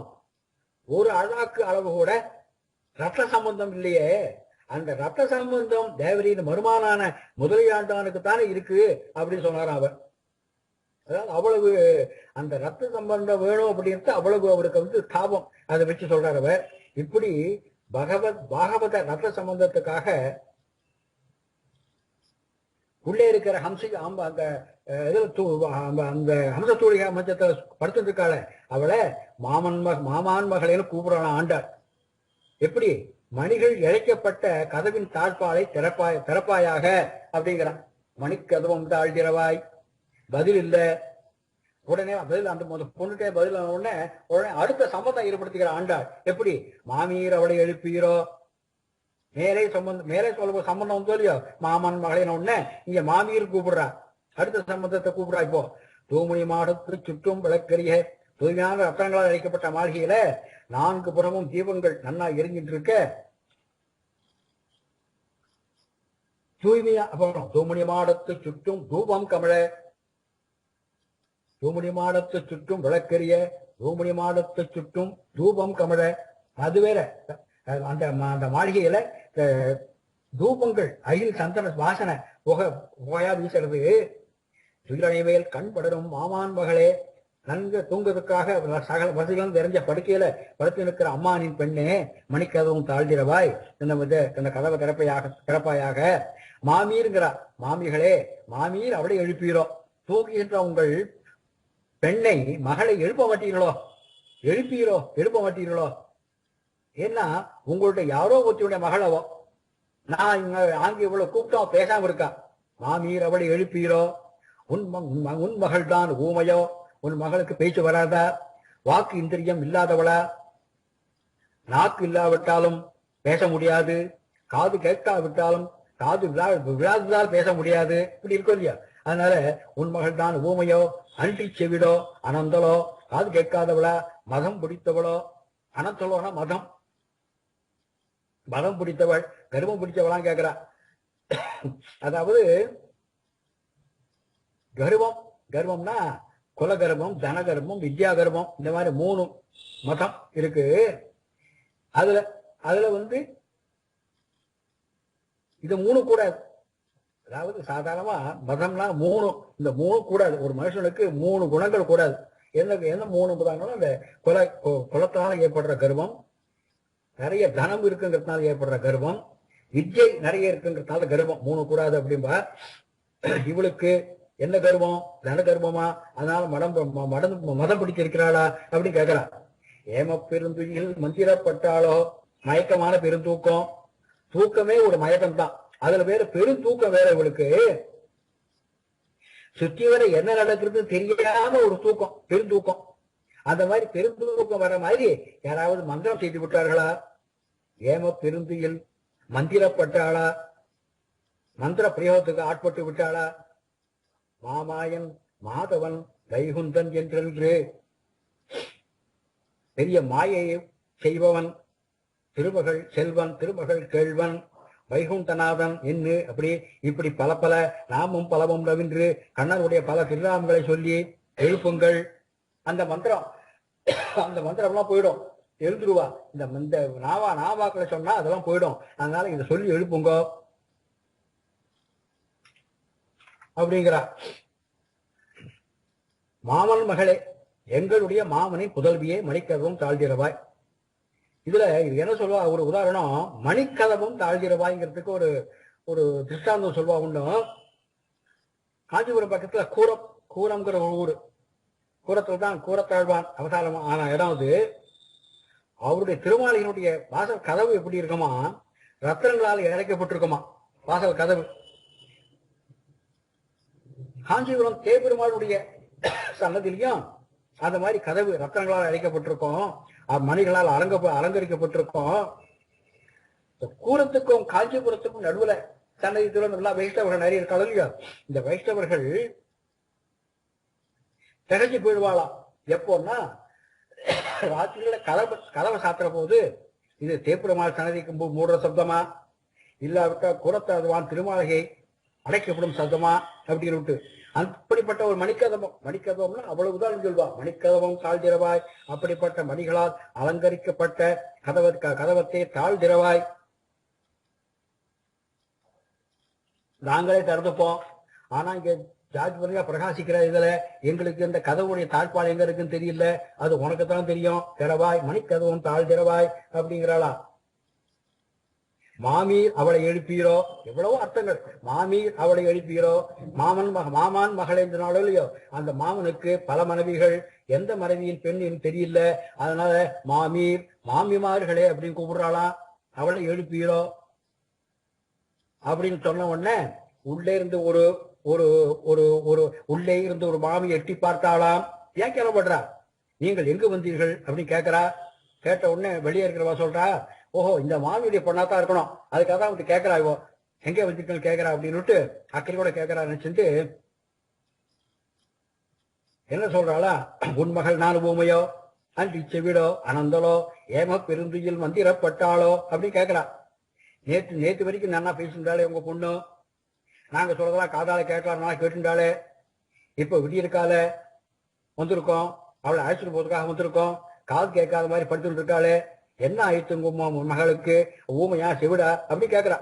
ஒரு அழாக்கு அளவு கூட ரத்த சம்பந்தம் இல்லையே. அந்த ரத்த சம்பந்தம் தேவரின் மருமானான முதலியாண்டானுக்கு தானே இருக்கு அப்படின்னு சொன்னாராம் அவர். அதாவது அவ்வளவு அந்த ரத்த சம்பந்தம் வேணும் அப்படின்ட்டு அவ்வளவு அவருக்கு வந்து தாபம். அதை வச்சு சொல்றார் அவர். இப்படி பாகவத ரத்த சம்பந்தத்துக்காக உள்ளே இருக்கிற அந்த அந்த ஹம்சத்தூளிகா மஞ்சத்தை படுத்துட்டு இருக்காள, அவளை மாமான் மகளேன்னு கூப்பிடலாம் ஆண்டாள். எப்படி மணிகள் இழைக்கப்பட்ட கதவின் தாழ்பாலை திறப்பாயாக அப்படிங்கிறான். மணிக்கதவம் தாழ் திறவாய், பதில் இல்ல. உடனே பதில் அந்த பொண்ணுட்டே பதில் உடனே உடனே அடுத்த சம்பந்தம் ஏற்படுத்திக்கிற ஆண்டாள். எப்படி? மாமீர் அவளை எழுப்பீரோ, மேலே சம்பந்தம், மேலே சொல்ல சம்பந்தம் வந்து இல்லையோ, மாமன் மகளின உடனே இங்க மாமீர் கூப்பிடுறா, அடுத்த சம்பந்தத்தை கூப்பிடுறா. இப்போ தூமணி மாடத்து சுற்றும் விளக்கரிய தூய்மையான ரத்தனங்களால் அழைக்கப்பட்ட மாளிகையில 4 புறமும் தீபங்கள் நன்னா எரிஞ்சிட்டு இருக்க, தூய்மையா. அப்புறம் தூமணி மாடத்து சுற்றும் தூபம் கமழ, தூமணி மாடத்து சுற்றும் விளக்கரிய, தூமணி மாடத்து சுற்றும் தூபம் கமழ. அது வேற, அந்த அந்த மாளிகையில தூபங்கள் அயில் சந்தன வாசனை புகையா வீசுறது. துயிலணைவேல் கண் படரும் மாமான் மகளே, நன்கு தூங்குவதற்காக சகல வசதிகளும் நிறைஞ்ச படுக்கையில படுத்து நிற்கிற அம்மானின் பெண்ணே, மணிக்கதவும் தாழ்ந்திரவாய், இந்த கதவை திறப்பாயாக. மாமீருங்கிறா, மாமிகளே, மாமீர் அவளை எழுப்பீரோ, தூங்குகின்ற உங்கள் பெண்ணை மகளை எழுப்ப மாட்டீர்களோ, எழுப்ப மாட்டீர்களோ. ஏன்னா உங்களுடைய யாரோ ஒருத்தருடைய மகளவோ, நான் ஆங்கி இவ்வளவு கூப்பிட்டோம் பேசாம இருக்கா. மாமீர் அவளை எழுப்பீரோ, உன் மகள் தான் ஊமையோ, உன் மகளுக்கு பேச்சு வராதா, வாக்கு இந்திரியம் இல்லாதவளா, நாக்கு இல்லாவிட்டாலும் பேச முடியாது, காது கேட்காவிட்டாலும் காது விழாததால் பேச முடியாது, இப்படி இருக்கும் இல்லையா. அதனால உன் மகள் தான் ஊமையோ, அன்றி செவிடோ, அனந்தலோ, காது கேட்காதவளா, மதம் பிடித்தவளோ. அனந்தலோனா மதம், மதம் பிடித்தவள், கர்வம் பிடித்தவளான்னு கேட்கிறா. அதாவது கர்வம்னா குலகர்வம், தனகர்வம், வித்யா கர்வம், இந்த மாதிரி 3 மதம் இருக்கு. அதுல வந்து இது 3 கூடாது. அதாவது சாதாரணமா மதம்னா 3, இந்த 3 கூடாது. ஒரு மனுஷனுக்கு 3 குணங்கள் கூடாது. என்ன 3 உதாரணம்? அந்த குலத்தினால ஏற்படுற கர்வம், நிறைய தனம் இருக்குங்கிறதுனால ஏற்படுற கர்வம், வித்யை நிறைய இருக்குங்கிறதுனால கர்வம், 3 கூடாது அப்படின்பா. இவளுக்கு என்ன கர்வம்? தன கர்வமா? அதனால மதம் பிடிச்சிருக்கிறாளா அப்படின்னு கேட்கிறா. ஏம பெருந்துயில் மந்திரப்பட்டாலோ, மயக்கமான பெருந்தூக்கம், தூக்கமே ஒரு மயக்கம் தான், அதுல வேற பெருந்தூக்கம் வேற இவளுக்கு. சுற்றி வர என்ன நடக்கிறது தெரியாம ஒரு தூக்கம், பெருந்தூக்கம். அந்த மாதிரி பெருந்தூக்கம் வர மாதிரி யாராவது மந்திரம் செய்து விட்டார்களா? ஏம பெருந்துயில் மந்திரப்பட்டாளா, மந்திர பிரயோகத்துக்கு ஆட்பட்டு விட்டாளா? மாமாயன் மாதவன் வைகுந்தன் என்றென்று பெரிய மாயையை செய்பவன், திருமகள் செல்வன், திருமகள் கேள்வன், வைகுண்டநாதன் என்று அப்படி இப்படி பல நாமும் பலவும் ரவின்று கண்ணனுடைய பல திருநாமங்களை சொல்லி எழுப்புங்கள். அந்த மந்திரம்லாம் போயிடும், எழுந்துருவா. இந்த நாவாக்களை சொன்னா அதெல்லாம் போயிடும். அதனால இதை சொல்லி எழுப்புங்க அப்படிங்கிறா. மாமன் மகளே, எங்களுடைய மாமனின் புதல்வியே, மணிக்கதவும் தாழ்ந்திரவாய். இதுல இது என்ன சொல்லுவா? ஒரு உதாரணம், மணிக்கதவும் தாழ்ந்திரவாய்ங்கிறதுக்கு ஒரு திருஷ்டாந்தம் சொல்வா. ஒண்ணும் காஞ்சிபுரம் பக்கத்துல கூரம்ங்கிற ஒரு ஊரு, கூரத்துல தான் கூரத்தாழ்வான் அவதாரம் ஆன இடம் அது. அவருடைய திருமாளினுடைய வாசல் கதவு எப்படி இருக்குமா? ரத்தனங்களால் இழைக்கப்பட்டிருக்குமா வாசல் கதவு. காஞ்சிபுரம் தேப்பெருமாளுடைய சன்னதிலையும் அந்த மாதிரி கதவு ரத்தனங்களால் அழைக்கப்பட்டிருக்கும், மணிகளால் அலங்கரிக்கப்பட்டிருக்கும். கூரத்துக்கும் காஞ்சிபுரத்துக்கும் நடுவுல சன்னதி திறந்தெல்லாம் வைஷ்ணவர்கள் நிறைய இருக்காங்க இல்லையா. இந்த வைஷ்ணவர்கள் திகஞ்சு போயிடுவாளாம். எப்போன்னா ராத்திரியில கதவை சாத்துற போது இது தேப்பெருமாள் சன்னதிக்கு மூடுற சப்தமா, இல்லாவிட்டா கூரத்தாழ்வான் திருமாளிகை அடைக்கப்படும் சப்தமா அப்படின்னு விட்டு அப்படிப்பட்ட ஒரு மணிக்கதவம்னா அவ்வளவுதான் சொல்வா. மணிக்கதவம் தாழ்திரவாய், அப்படிப்பட்ட மணிகளால் அலங்கரிக்கப்பட்ட கதவத்தை தாழ்திரவாய், நாங்களே திறந்துப்போம். ஆனா இங்க ஜாஜ்பரியா பிரகாசிக்கிற இதுல எங்களுக்கு இந்த கதவுடைய தாழ்பாடு எங்க இருக்குன்னு தெரியல, அது உனக்குத்தான் தெரியும், திறவாய், மணிக்கதவம் தாழ்திரவாய் அப்படிங்கிறாளா. மாமீர் அவளை எழுப்பீரோ, எவ்வளவோ அர்த்தங்கள். மாமீர் அவளை எழுப்பீரோ, மாமான் மகளை என்றனாலோ இல்லையோ, அந்த மாமனுக்கு பல மனைவிகள், எந்த மனைவியின் பெண் தெரியல, அதனால மாமீர் மாமிமார்களே அப்படின்னு கூப்பிடுறாளாம். அவளை எழுப்பீரோ அப்படின்னு சொன்ன உடனே உள்ளே இருந்து ஒரு ஒரு ஒரு ஒரு உள்ளே இருந்து ஒரு மாமி எட்டி பார்த்தாளாம். ஏன் கிளம்படுறா? நீங்கள் எங்கு வந்தீர்கள் அப்படின்னு கேட்கிறா. கேட்ட உடனே வெளியே இருக்கிறவா சொல்றா, ஓஹோ இந்த மாமியுடைய பொண்ணாத்தான் இருக்கணும், அதுக்காக தான் வந்து கேட்கிறா, இவோ எங்கே வந்திருக்கேன்னு கேட்கிறா அப்படின்னு அக்கறை கூட கேட்கிறா நினைச்சுட்டு என்ன சொல்றாளா, உன் மகள் நான் பூமையோ அன்றி செவிடோ அனந்தலோ ஏம பெருந்துயில் மந்திரப்பட்டாளோ அப்படின்னு கேட்கிறா. நேற்று வரைக்கும் நல்லா பேசியிருந்தாலே உங்க பொண்ணு, நாங்க சொல்றதெல்லாம் காதால கேட்கலாம் கேட்டுட்டாலே, இப்ப விடியிருக்கால வந்திருக்கோம், அவளை அழைச்சிட்டு போறதுக்காக வந்திருக்கோம், காது கேட்காத மாதிரி படுத்துட்டு இருக்காளே, என்ன ஆயிடுச்சு உன் மகளுக்கு, ஊமையா செவிடா அப்படி கேட்கிறா.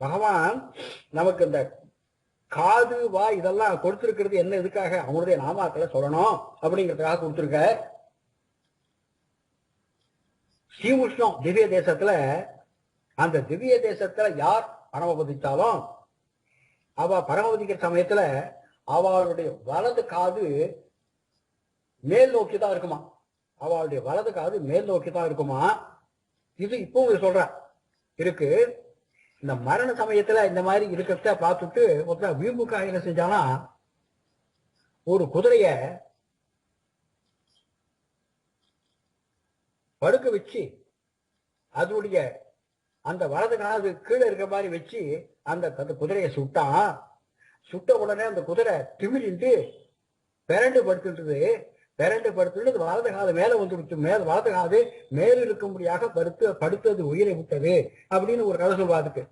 பகவான் நமக்கு இந்த காது வா இதெல்லாம் கொடுத்திருக்கிறது என்ன, எதுக்காக? அவனுடைய நாமாக்களை சொல்லணும் அப்படிங்கிறதுக்காக கொடுத்திருக்க. ஸ்ரீமுஷ்ணம் திவ்ய தேசத்துல, அந்த திவ்ய தேசத்துல யார் பரமபதித்தாலும் அவ பரமபதிக்கிற சமயத்துல அவளுடைய வலது காது மேல் நோக்கி தான் இருக்குமா. அவளுடைய வலது காது மேல் நோக்கி தான் இருக்குமா. இது இப்போ சொல்ற இருக்கு. இந்த மரண சமயத்துல இந்த மாதிரி இருக்கிறத பார்த்துட்டு ஒருத்தர் வீம்புக்காக என்ன செஞ்சானா, ஒரு குதிரைய படுக்க வச்சு அதனுடைய அந்த வலது காது கீழே இருக்கிற மாதிரி வச்சு அந்த குதிரையை சுட்டான். சுட்ட உடனே அந்த குதிரை திமிரிட்டு பெரண்டு படுத்துட்டு வலது காது மேல வந்துடுச்சு. வலது காது மேல் இருக்கும்படியாக படுத்தது உயிரை விட்டது அப்படின்னு ஒரு கதை சொல்வாதுக்கு.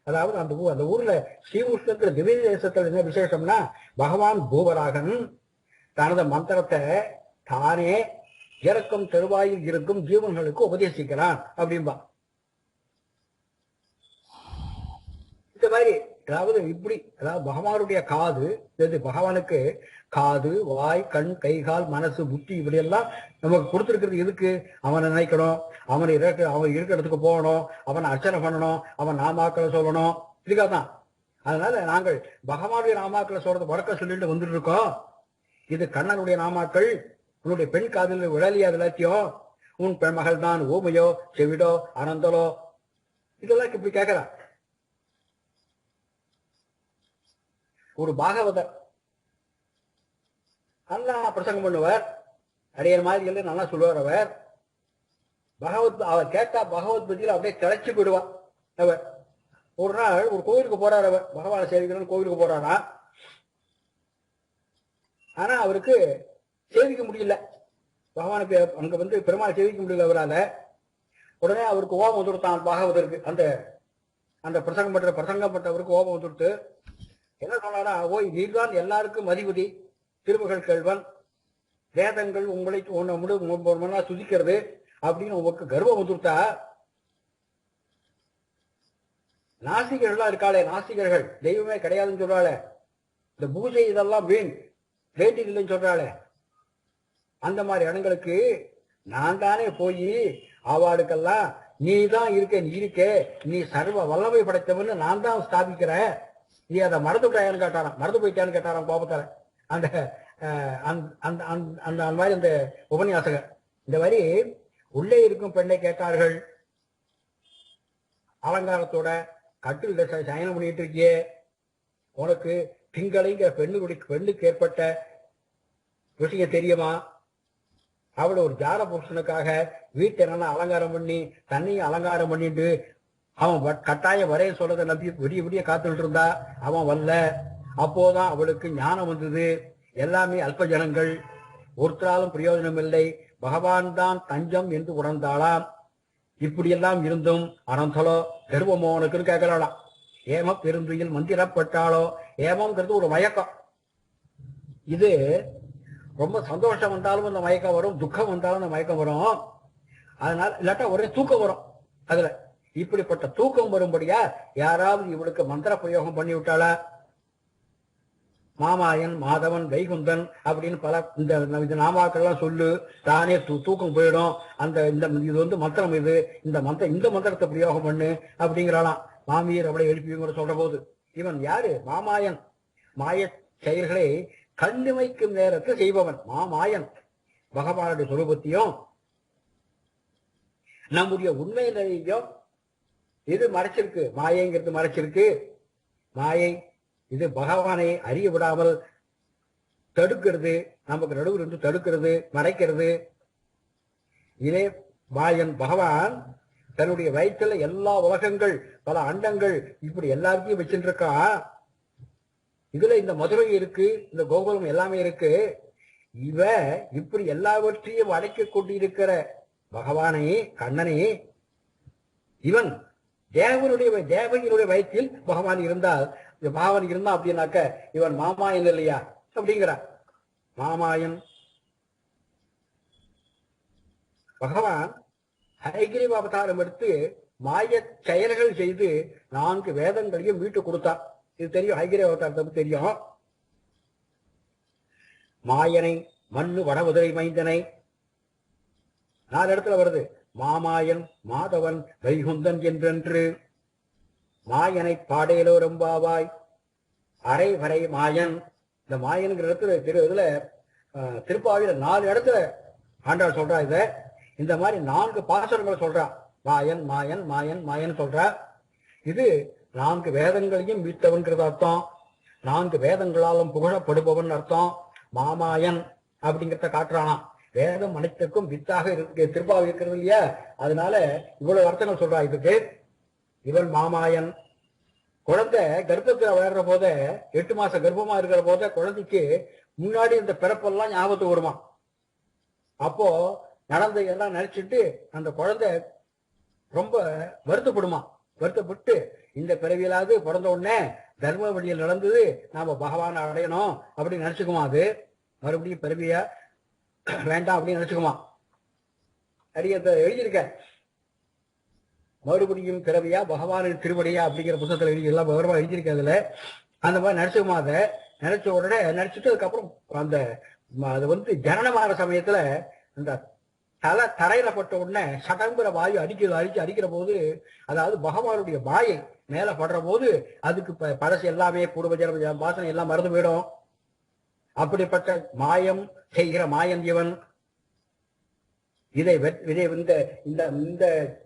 அதாவது அந்த ஊர்ல ஸ்ரீமுஷ்ணத்துல திவ்ய தேசத்துல என்ன விசேஷம்னா, பகவான் பூவராகன் தனது மந்திரத்தை தானே இறக்கும் தருவாயில் இருக்கும் ஜீவன்களுக்கு உபதேசிக்கிறான் அப்படின்பா. இந்த மாதிரி அதாவது இப்படி, அதாவது பகவானுடைய காது, பகவானுக்கு காது வாய் கண் கை கால் மனசு புத்தி இப்படி எல்லாம் நமக்கு கொடுத்துருக்கிறது எதுக்கு? அவனை நினைக்கணும், அவன் இருக்கிற இடத்துக்கு போகணும், அவனை அர்ச்சனை பண்ணணும், அவன் நாமாக்களை சொல்லணும், இதுக்காகதான். அதனால நாங்கள் பகவானுடைய நாமாக்களை சொல்றது வழக்க சொல்லிட்டு வந்துட்டு இருக்கோம். இது கண்ணனுடைய நாமாக்கள். உன்னுடைய பெண் காதல் விழலியா எல்லாத்தையும், உன் பெண் மகள் தான் ஊமையோ செவிடோ அனந்தலோ இதெல்லாம் இப்படி கேட்கிறான். ஒரு பாகவதர் நல்லா பிரசங்கம் பண்ணுவார், அடையர் மாதிரி எல்லாம் நல்லா சொல்லுவார் அவர். அவர் கேட்டா பகவத்கீதையில அப்படியே திளைச்சு போயிடுவார் அவர். ஒரு நாள் ஒரு கோவிலுக்கு போறார் அவர், பகவானை சேவிக்கணும்னு கோவிலுக்கு போறாரா. ஆனா அவருக்கு சேவிக்க முடியல, பகவானுக்கு அங்க பெருமாள் சேவிக்க முடியல அவரால். உடனே அவருக்கு கோபம் வந்துடுத்தான் பாகவதற்கு. அந்த பிரசங்கம் பண்றவருக்கு கோபம் வந்துடுத்து. என்ன சொன்னாரா, ஓய் நீர்தான் எல்லாருக்கும் அதிபதி, திருமகள் கேள்வன், வேதங்கள் உங்களை உன்னை துதிக்கிறது அப்படின்னு உங்களுக்கு கர்வம் வந்துட்டா, நாசிகர்கள்லாம் இருக்காளே, நாசிகர்கள் தெய்வமே கிடையாதுன்னு சொல்றாளே, இந்த பூஜை இதெல்லாம் வேண்டியது இல்லைன்னு சொல்றாளே, அந்த மாதிரி இடங்களுக்கு நான் தானே போய் அவளுக்கெல்லாம் நீ தான் இருக்க, நீ சர்வ வல்லமை படைத்தவன்னு நான் தான் ஸ்தாபிக்கிறேன், நீ அதை மறந்து போயிட்டான்னு கேட்டாராம் கோபத்தால. அந்த அந்த மாதிரி அந்த உபன்யாசகர் இந்த மாதிரி உள்ளே இருக்கும் பெண்ணை கேட்டார்கள், அலங்காரத்தோட கட்டில் சயனம் பண்ணிட்டு இருக்கியே, உனக்கு திங்களைங்க பெண்ணுக்கு ஏற்பட்ட விஷயம் தெரியுமா? அவளை ஒரு ஜார புருஷனுக்காக வீட்டை நல்லா அலங்காரம் பண்ணி தண்ணியும் அலங்காரம் பண்ணிட்டு அவன் கட்டாயம் வரைய சொல்றதை நம்பி விடிய காத்துட்டு இருந்தா, அவன் வரல. அப்போதான் அவளுக்கு ஞானம் வந்தது. எல்லாமே அல்ப ஜனங்கள், ஒருத்தராலும் பிரயோஜனம் இல்லை, பகவான் தான் தஞ்சம் என்று உணர்ந்தாளாம். இப்படியெல்லாம் இருந்தும் அனந்தலோ கர்வமோ உனக்குன்னு கேட்கிறாளாம். ஏம பெருந்துயில் மந்திரப்பட்டாளோ, ஏமங்கிறது ஒரு மயக்கம். இது ரொம்ப சந்தோஷம் வந்தாலும் அந்த மயக்கம் வரும், துக்கம் வந்தாலும் அந்த மயக்கம் வரும். அதனால இல்லாட்டா ஒரே தூக்கம் வரும். அதுல இப்படிப்பட்ட தூக்கம் வரும்படியா யாராவது இவளுக்கு மந்திர பிரயோகம் பண்ணி விட்டாளா? மாமாயன் மாதவன் வைகுந்தன் அப்படின்னு பல இந்த நாமாக்கள்லாம் சொல்லு, தானே தூக்கம் போயிடும். இது மந்திரம், இந்த மந்திரத்தை பிரயோகம் பண்ணு அப்படிங்கிறாளாம். மாமியர் அவளை எழுப்பிங்கிற சொல்ற போது இவன் யாரு? மாமாயன், மாய செயல்களை கண்ணிமைக்கும் நேரத்தில் செய்பவன் மாமாயன். பகவானுடைய சொரூபத்தையும் நம்முடைய உண்மை நிலையையும் இது மறைச்சிருக்கு, மாயைங்கிறது மறைச்சிருக்கு. மாயை இது பகவானை அறிய விடாமல் தடுக்கிறது, நமக்கு நடுவில் இருந்து தடுக்கிறது, மறைக்கிறது. இதே மாயன் பகவான் தன்னுடைய வயிற்றுல எல்லா உலகங்கள், பல அண்டங்கள், இப்படி எல்லாத்தையும் வச்சுட்டு இருக்கான். இதுல இந்த மதுரை இருக்கு, இந்த கோகுலம் எல்லாமே இருக்கு. இவ இப்படி எல்லாவற்றையும் அடக்கிக் கொண்டிருக்கிற பகவானை, கண்ணனை, இவன் தேவகியினுடைய வயிற்றில் பகவான் இருந்தால், பகவான் இருந்தான் அப்படின்னாக்க இவன் மாமாயன் இல்லையா அப்படிங்கிறான். மாமாயன் பகவான் ஹயகிரீவ அவதாரம் எடுத்து மாய செயல்கள் செய்து 4 வேதங்களையும் மீட்டு கொடுத்தான். இது தெரியும், ஹயகிரீவ அவதாரத்தை தெரியும். மாயனை, மண்ணு வடமுதிரை மைந்தனை, 4 இடத்துல வருது. மாமாயன், மாதவன், வைகுந்தன் என்றென்று மாயனை பாடேலோ ரொம்பாவாய் அரை வரை மாயன். இந்த மாயன்கிற இடத்துல இதுல திருப்பாவில 4 இடத்துல ஆண்டாள் சொல்றா. இத இந்த மாதிரி 4 பாசுரங்களை சொல்றா. மாயன் மாயன் மாயன் மாயன் சொல்றா. இது 4 வேதங்களையும் மீட்டவன்கிறது அர்த்தம். 4 வேதங்களாலும் புகழப்படுபவன் அர்த்தம். மாமாயன் அப்படிங்கிறத காட்டுறானா. வேதம் அனைத்துக்கும் வித்தாக இருக்கு, திருப்பாவை இருக்கிறது இல்லையா, அதனால இவ்வளவு அர்த்தங்கள் சொல்றா இதுக்கு. இவன் மாமாயன். குழந்தை கர்ப்பத்தில் வளர்ற போத, 8 மாசம் கர்ப்பமா இருக்கிற போத குழந்தைக்கு முன்னாடி இந்த பிறப்பெல்லாம் ஞாபகத்துக்கு வருமா. அப்போ நடந்த எல்லாம் நினைச்சிட்டு அந்த குழந்தை ரொம்ப வருத்தப்படுமா. வருத்தப்பட்டு இந்த பிறவியிலாவது பிறந்த உடனே தர்ம வழியில் நடந்தது, நாம பகவான் அடையணும் அப்படின்னு நினைச்சுக்குமா. அது மறுபடியும் பிறவியா வேண்டாம் அப்படின்னு நினைச்சுக்குமா. அரியத்தை எழுதியிருக்க. மறுபடியும் பிறவியா பகவானின் திருவடியா அப்படிங்கிற புத்தகத்துல எல்லாம் விவரமா எழுதியிருக்க. அதுல அந்த மாதிரி நினைச்சுக்குமா. அதை நினைச்ச உடனே நினைச்சிட்டு அதுக்கப்புறம் அந்த அது ஜனனமான சமயத்துல அந்த தரையில பட்ட உடனே சடங்குற வாயு அடிக்கிற போது, அதாவது பகவானுடைய வாயை மேல படுற போது அதுக்கு பழசு எல்லாமே பூர்வ ஜென்ம வாசனை எல்லாம் மறந்து போயிடும். அப்படிப்பட்ட மாயம் செய்கிற மாயன் இவன். இதை இந்த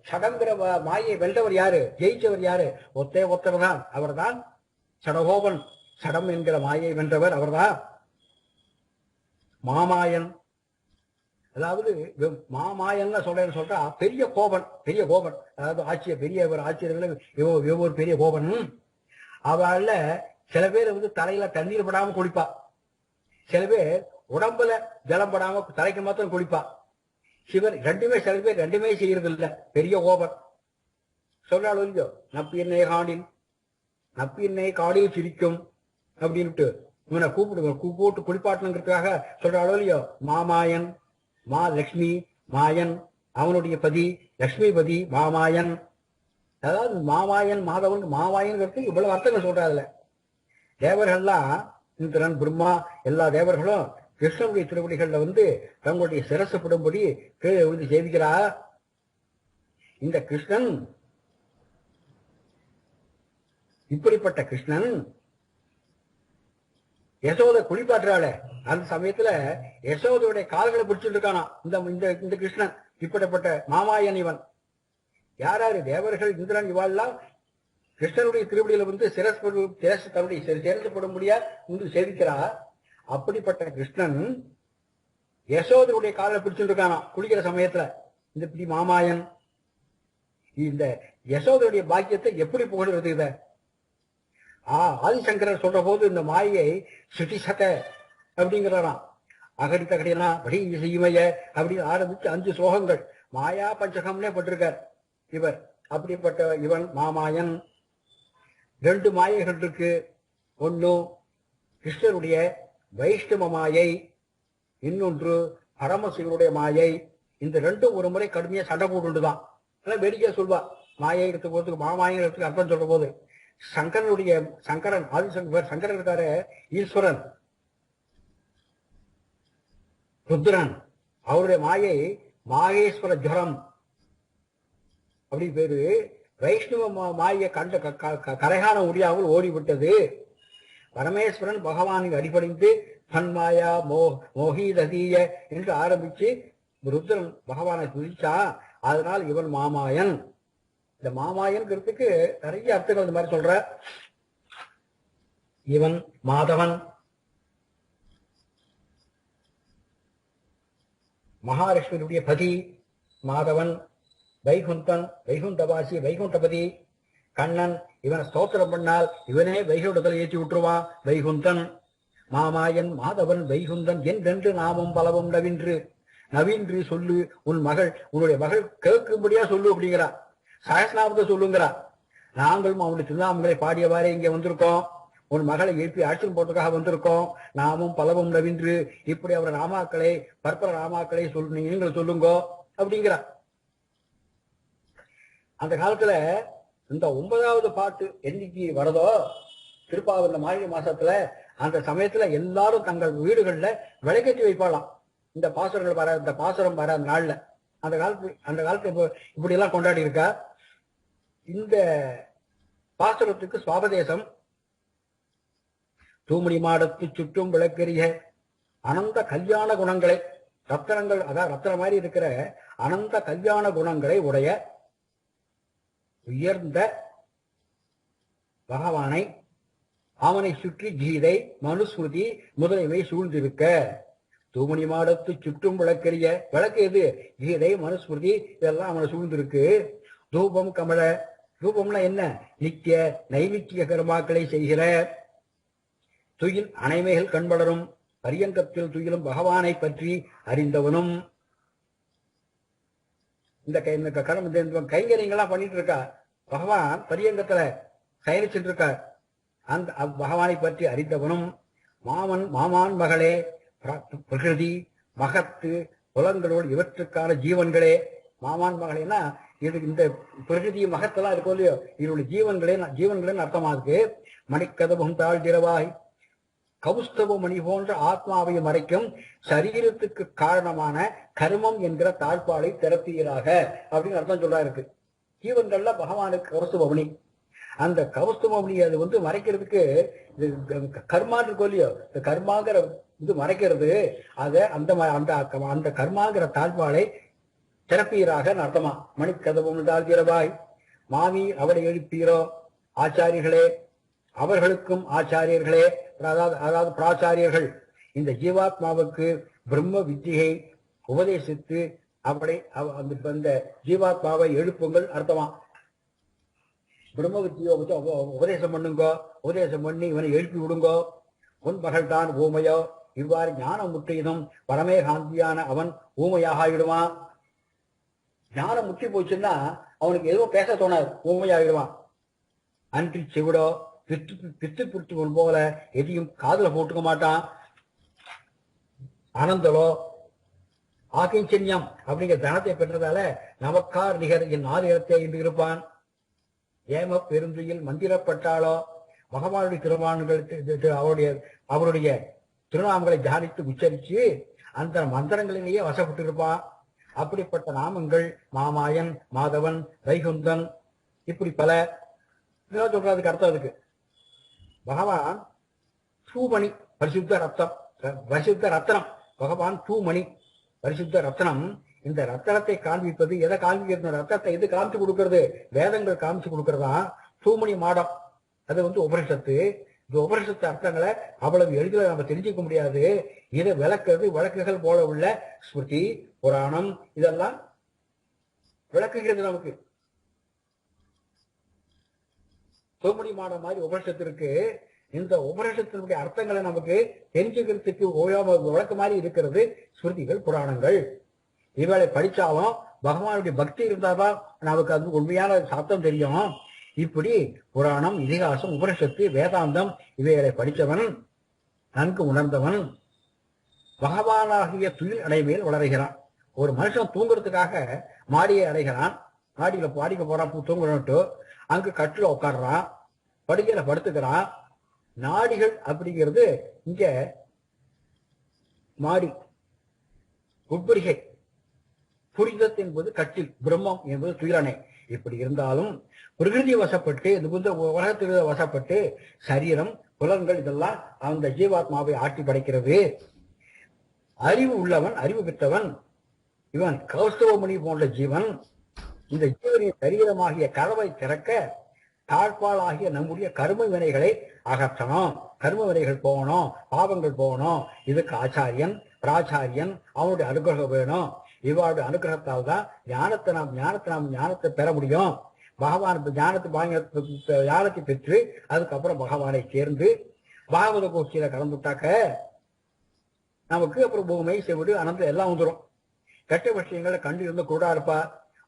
சடங்குற மாயை வென்றவர் யாரு, ஜெயிச்சவர் யாரு? ஒருத்தர் தான். அவர் தான் சடகோபன். சடம் என்கிற மாயை வென்றவர் அவர்தான் மாமாயன். அதாவது மாமாயன் சொல்றா பெரிய கோபன். பெரிய கோபன் அதாவது ஆட்சியர்கள் ஒவ்வொரு பெரிய கோபன். அவள சில பேர் தலையில தண்ணீர் படாம குளிப்பா. சில பேர் உடம்புல ஜலம் படாம தலைக்கு மாத்திரம் குளிப்பா. சிவன் ரெண்டுமே, சில பேர் ரெண்டுமே செய்யறது இல்ல. பெரிய கோபன். சொல்றாள் இல்லையோ, நப்பின்னை காடில் சிரிக்கும் அப்படின்ட்டு இவனை கூப்பிட்டு குளிப்பாட்டணுங்கிறதுக்காக சொல்றாளோ இல்லையோ. மாமாயன், மா லட்சுமி, மாயன் அவனுடைய பதி, லட்சுமிபதி, மாமாயன். அதாவது மாமாயன் மாதவன் மாமாயன் இவ்வளவு அர்த்தங்கள் சொல்றாதுல. தேவர்கள்லாம் இந்திரன், பிரம்மா, எல்லா தேவர்களும் கிருஷ்ணனுடைய திருவடிகள்ல தங்களுடைய சிரசப்படும்படி கீழே விழுந்து சேவிக்கிறா. இந்த கிருஷ்ணன், இப்படிப்பட்ட கிருஷ்ணன் யசோத குளிப்பாற்றாள அந்த சமயத்துல யசோதையுடைய கால்களை பிடிச்சிட்டு இருக்கானா இந்த கிருஷ்ணன். இப்படிப்பட்ட மாமாயன் இவன். யாராரு தேவர்கள், இந்திரன், இவாள்லாம் கிருஷ்ணனுடைய திருவடியில தன்னுடைய சிரசப்படும்படியா சேவிக்கிறா. அப்படிப்பட்ட கிருஷ்ணன் யசோதனுடைய காலை பிடிச்சிட்டு இருக்கானா குளிக்கிற சமயத்துல. இந்த இப்படி மாமாயன் இந்த யசோதனுடைய பாக்கியத்தை எப்படி புகழ்றது? இத ஆதிசங்கரர் சொல்ற போது இந்த மாயை சுட்டிசத அப்படிங்கிறாராம். அகடி தகடினா வடி செய்யுமைய அப்படின்னு ஆரம்பிச்சு 5 ஸ்லோகங்கள் மாயா பஞ்சகம்னே பட்டிருக்கார் இவர். அப்படிப்பட்ட இவன் மாமாயன். 2 மாயைகள் இருக்கு. ஒன்னு கிருஷ்ணருடைய வைஷ்ணவ மாயை, இன்னொன்று பரமசிவனுடைய மாயை. இந்த 2ம் ஒரு முறை கடுமையா சண்டை போட்டுதான். வேடிக்கையா சொல்வா. மாயைங்கிறதுக்கு போறதுக்கு மாமாயங்கிறதுக்கு அர்த்தம் சொல்ற போது சங்கரன் ஆதிசங்கர் சங்கரன் இருக்காரு, ஈஸ்வரன், ருத்ரன், அவருடைய மாயை மாகேஸ்வர ஜுரம் அப்படி பேரு. வைஷ்ணவ மாயை கண்ட கரைகாண முடியாமல் ஓடிவிட்டது. பரமேஸ்வரன் பகவானுக்கு அடிபணிந்து தன்மாயா மோகிதீய என்று ஆரம்பிச்சு ருத்ரன் பகவானை துதிச்சா. அதனால் இவன் மாமாயன். இந்த மாமாயன்கிறதுக்கு நிறைய அர்த்தங்கள் இந்த மாதிரி சொல்ற. இவன் மாதவன். மகாலட்சுமியுடைய பதி மாதவன், வைகுந்தன் வைகுண்டவாசி வைகுண்டபதி கண்ணன். இவனை ஸ்தோத்திரம் பண்ணால் இவனே வைகுண்டத்தில் ஏற்றி விட்டுருவான் வைகுந்தன். மாமாயன் மாதவன் வைகுந்தன் என்றென்று நாமும் பலவும் நவின்று நவீன்று சொல்லு. உன்னுடைய மகள் கேட்கும்படியா சொல்லு அப்படிங்கிறா. சகஸ்நாமத்தை சொல்லுங்கிறா. நாங்களும் அவனுடைய திருநாமங்களை பாடியவாறே இங்கே வந்திருக்கோம். உன் மகளை எழுப்பி அழைச்சிட்டு போறதுக்காக வந்திருக்கோம். நாமும் பலவும் நவீன்று இப்படி அவரை நாமாக்களை பற்பல நாமாக்களை நீங்கள் சொல்லுங்கோ அப்படிங்கிறா. அந்த காலத்துல இந்த 9வது பாட்டு என்னைக்கு வரதோ திருப்பாவூர்ல மார்கழி மாசத்துல, அந்த சமயத்துல எல்லாரும் தங்கள் வீடுகள்ல விளக்கேற்றி வைப்பாளாம். இந்த பாசுரம் வர நாள்ல அந்த காலத்துல இப்படி எல்லாம் கொண்டாடி இருக்கா. இந்த பாசுரத்துக்கு சுவாபதேசம் தூமணி மாடத்து சுற்றும் விளக்கெரிய அனந்த கல்யாண குணங்களை, ரத்தனங்கள், அதாவது ரத்தன மாதிரி இருக்கிற அனந்த கல்யாண குணங்களை உடைய உயர்ந்த பகவானை அவனை சுற்றி கீதை மனுஸ்மிருதி முதலியவை சூழ்ந்திருக்க. தூமணி மாடத்து சுற்றும் விளக்கெரிய, விளக்கு எது? கீதை மனுஸ்மிருதி இதெல்லாம் அவனை சூழ்ந்திருக்கு. தூபம் கமல, தூபம்னா என்ன? நித்திய நைமித்திய கர்மாக்களை செய்கிற துயில் அனைமைகள் கண்படரும் பரியங்கத்தில் துயிலும் பகவானை பற்றி அறிந்தவனும். இந்த கைங்கரியங்கள்லாம் பண்ணிட்டு இருக்கா. பகவான் பரியங்கத்துல சயனிச்சுட்டு இருக்கார். அந்த பகவானை பற்றி அறிந்தவனும். மாமான் மகளே பிரகிருதி மகத்து புலங்களோடு இவற்றுக்கான ஜீவன்களே. மாமான் மகளேன்னா இது இந்த பிரகிருதி மகத்தெல்லாம் இருக்கும் இல்லையோ, இதனுடைய ஜீவன்களே அர்த்தமாகுது. மணிக்கதவும் தாழ்திரவாய் கௌஸ்தவ மணி போன்ற ஆத்மாவை மறைக்கும் சரீரத்துக்கு காரணமான கர்மம் என்கிற தாழ்பாலை திறப்பீராக அப்படின்னு அர்த்தம் சொல்றா இருக்கு. ஜீவன்கள்ல பகவானுக்கு கௌஸ்தவமணி. அந்த கௌஸ்தவமணி அது மறைக்கிறதுக்கு கர்மான் இருக்கும் இல்லையோ, இந்த கர்மாங்கிற இது மறைக்கிறது. அதை அந்த கர்மாங்கிற தாழ்பாலை திறப்பீராக அர்த்தமா. மணிக்கதவும் தாழ்திரவாய் மாமி அவளை எழுப்பீரோ ஆச்சாரியர்களே, அவர்களுக்கும் ஆச்சாரியர்களே, அதாவது பிராச்சாரியர்கள் இந்த ஜீவாத்மாவுக்கு பிரம்ம வித்தியை உபதேசித்து அவளை அந்த ஜீவாத்மாவை எழுப்புங்கள் அர்த்தமா. பிரம்ம வித்தியோ உபதேசம் பண்ணுங்கோ, உபதேசம் பண்ணி இவனை எழுப்பி விடுங்கோ. உன் மகள் தான் ஊமையோ, இவ்வாறு ஞானம் முற்றியதும் பரமேகாந்தியான அவன் ஊமையாக ஆகிடுவான். ஞானம் முற்றி போச்சுன்னா அவனுக்கு எதுவும் பேச தோணாது, ஊமையாகிடுவான். அன்றி செவிடோ பித்து பிடித்து போல எதையும் காதுல போட்டுக்க மாட்டான். ஆனந்தலோ ஆகிஞ்சன்யம் அப்படிங்கிற தனத்தை பெற்றதால நமக்கார் நிகர் என் ஆதிரத்தை என்று இருப்பான். ஏம பெருந்துயில் மந்திரப்பட்டாலோ பகவானுடைய திருவான்கள் அவருடைய திருநாமங்களை தியானித்து உச்சரித்து அந்த மந்திரங்களிலேயே வசப்பட்டு இருப்பான். அப்படிப்பட்ட நாமங்கள் மாமாயன் மாதவன் வைகுந்தன் இப்படி பல சொல்றதுக்கு அர்த்தம் இருக்கு. பகவான் தூமணி பரிசுத்த ரத்தம், பரிசுத்த ரத்னம். பகவான் தூமணி பரிசுத்த ரத்னம். இந்த ரத்தனத்தை காண்பிப்பது எதை காண்பிக்கிறது? ரத்தத்தை எது காமிச்சு கொடுக்கறது? வேதங்கள் காமிச்சு கொடுக்கறதா. தூமணி மாடம் அது உபனிஷத்து. இந்த உபனிஷத்து அர்த்தங்களை அவ்வளவு எளிதில் நம்ம தெரிஞ்சுக்க முடியாது. இதை விளக்குகள் போல உள்ள ஸ்மிருதி புராணம் இதெல்லாம் விளக்குகிறது நமக்கு. தூமணி மாடம் மாதிரி உபனிஷத்து இருக்கு. இந்த உபனிஷத்தினுடைய அர்த்தங்களை நமக்கு தெரிஞ்சுக்கிறதுக்கு விளக்கு மாதிரி இருக்கிறது ஸ்மிருதிகள் புராணங்கள். இவளை படிச்சாலும் பகவானுடைய பக்தி இருந்தாதான் நமக்கு அது உண்மையான சாத்தம் தெரியும். இப்படி புராணம் இதிகாசம் உபனிஷத்து வேதாந்தம் இவைகளை படித்தவன் நன்கு உணர்ந்தவன் பகவானாகிய துயில் அடைமையில் வளர்கிறான். ஒரு மனுஷன் தூங்குறதுக்காக மாடியை அடைகிறான். மாடியில பாடிக்க போறான், தூங்குறன்ட்டு அங்கு கட்டில உட்காடுறான், படுக்கையில படுத்துக்கிறான். நாடிகள் அப்படிங்கிறது இங்க மாடி, உட்படிகை, புரிதத் என்பது கட்டில், பிரம்மம் என்பது துயிலணை. இப்படி இருந்தாலும் பிரகிருதி வசப்பட்டு இந்த உலகத்திற்கு வசப்பட்டு சரீரம் புலன்கள் இதெல்லாம் அந்த ஜீவாத்மாவை ஆட்டி படைக்கிறது. அறிவு உள்ளவன், அறிவு பெற்றவன் இவன் கௌஸ்தவமணி போன்ற ஜீவன். இந்த ஜீவனின் சரீரமாகிய கதவை திறக்க தாழ்பால் ஆகிய நம்முடைய கர்ம வினைகளை அகற்றணும். கர்ம வினைகள் போகணும், பாவங்கள் போகணும். இதுக்கு ஆச்சாரியன் பிராச்சாரியன், அவனுடைய அனுகிரகம் வேணும். இவாளுடைய அனுகிரகத்தால் தான் ஞானத்தை பெற முடியும். பகவான் ஞானத்தை பெற்று அதுக்கப்புறம் பகவானை சேர்ந்து பாகவத கோஷ்டியில கலந்துட்டாக்க நமக்கு அப்புறம் பூமை செவிடு அனந்தம் எல்லாம் வந்துடும். கெட்ட விஷயங்களை கண்டு இருந்து குருடா இருப்பா,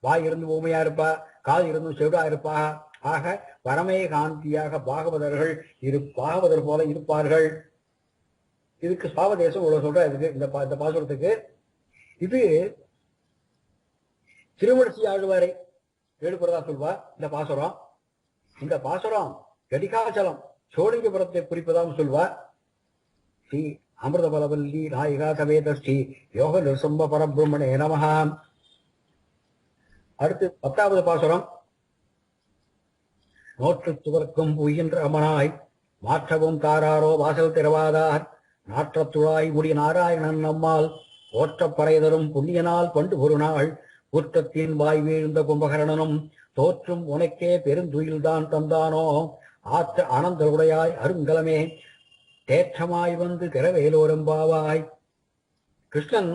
வாய் இருந்து ஊமையா இருப்பா, காது இருந்தும் செவிடா இருப்பா. ஆக பரமே காந்தியாக பாகவதர் போல இருப்பார்கள். இதுக்கு சாவதேசம் இவ்வளவு சொல்ற. இதுக்கு இந்த பாசுரத்துக்கு இது திருமணசி ஆழ்வாரை எழுப்புறதா சொல்வா இந்த பாசுரம். இந்த பாசுரம் கடிகாச்சலம் சோழிங்கபுரத்தை குறிப்பதாகவும் சொல்வா. ஸ்ரீ அமிர்த பலவல்லி நாயிகா சமேத ஸ்ரீ யோக நிருசம்ப பரபிரம்மணே நமஹ. அடுத்து 10வது பாசுரம். நோற்று துவர்க்கும் உயின்ற அமனாய் மாற்றவும் தாராரோ வாசல் திறவாதார் நாற்றத்துழாய் முடி நாராயணன் நம்மால் ஓற்றப்பறைதரும் புண்ணியனால் கொண்டு ஒரு நாள் குற்றத்தின் வாய் வீழ்ந்த கும்பகரணனும் தோற்றும் உனக்கே பெருந்துயில்தான் தந்தானோ ஆற்ற அனந்தருடையாய் அருங்கலமே தேற்றமாய் வந்து திறவேலோரம்பாவாய். கிருஷ்ணன்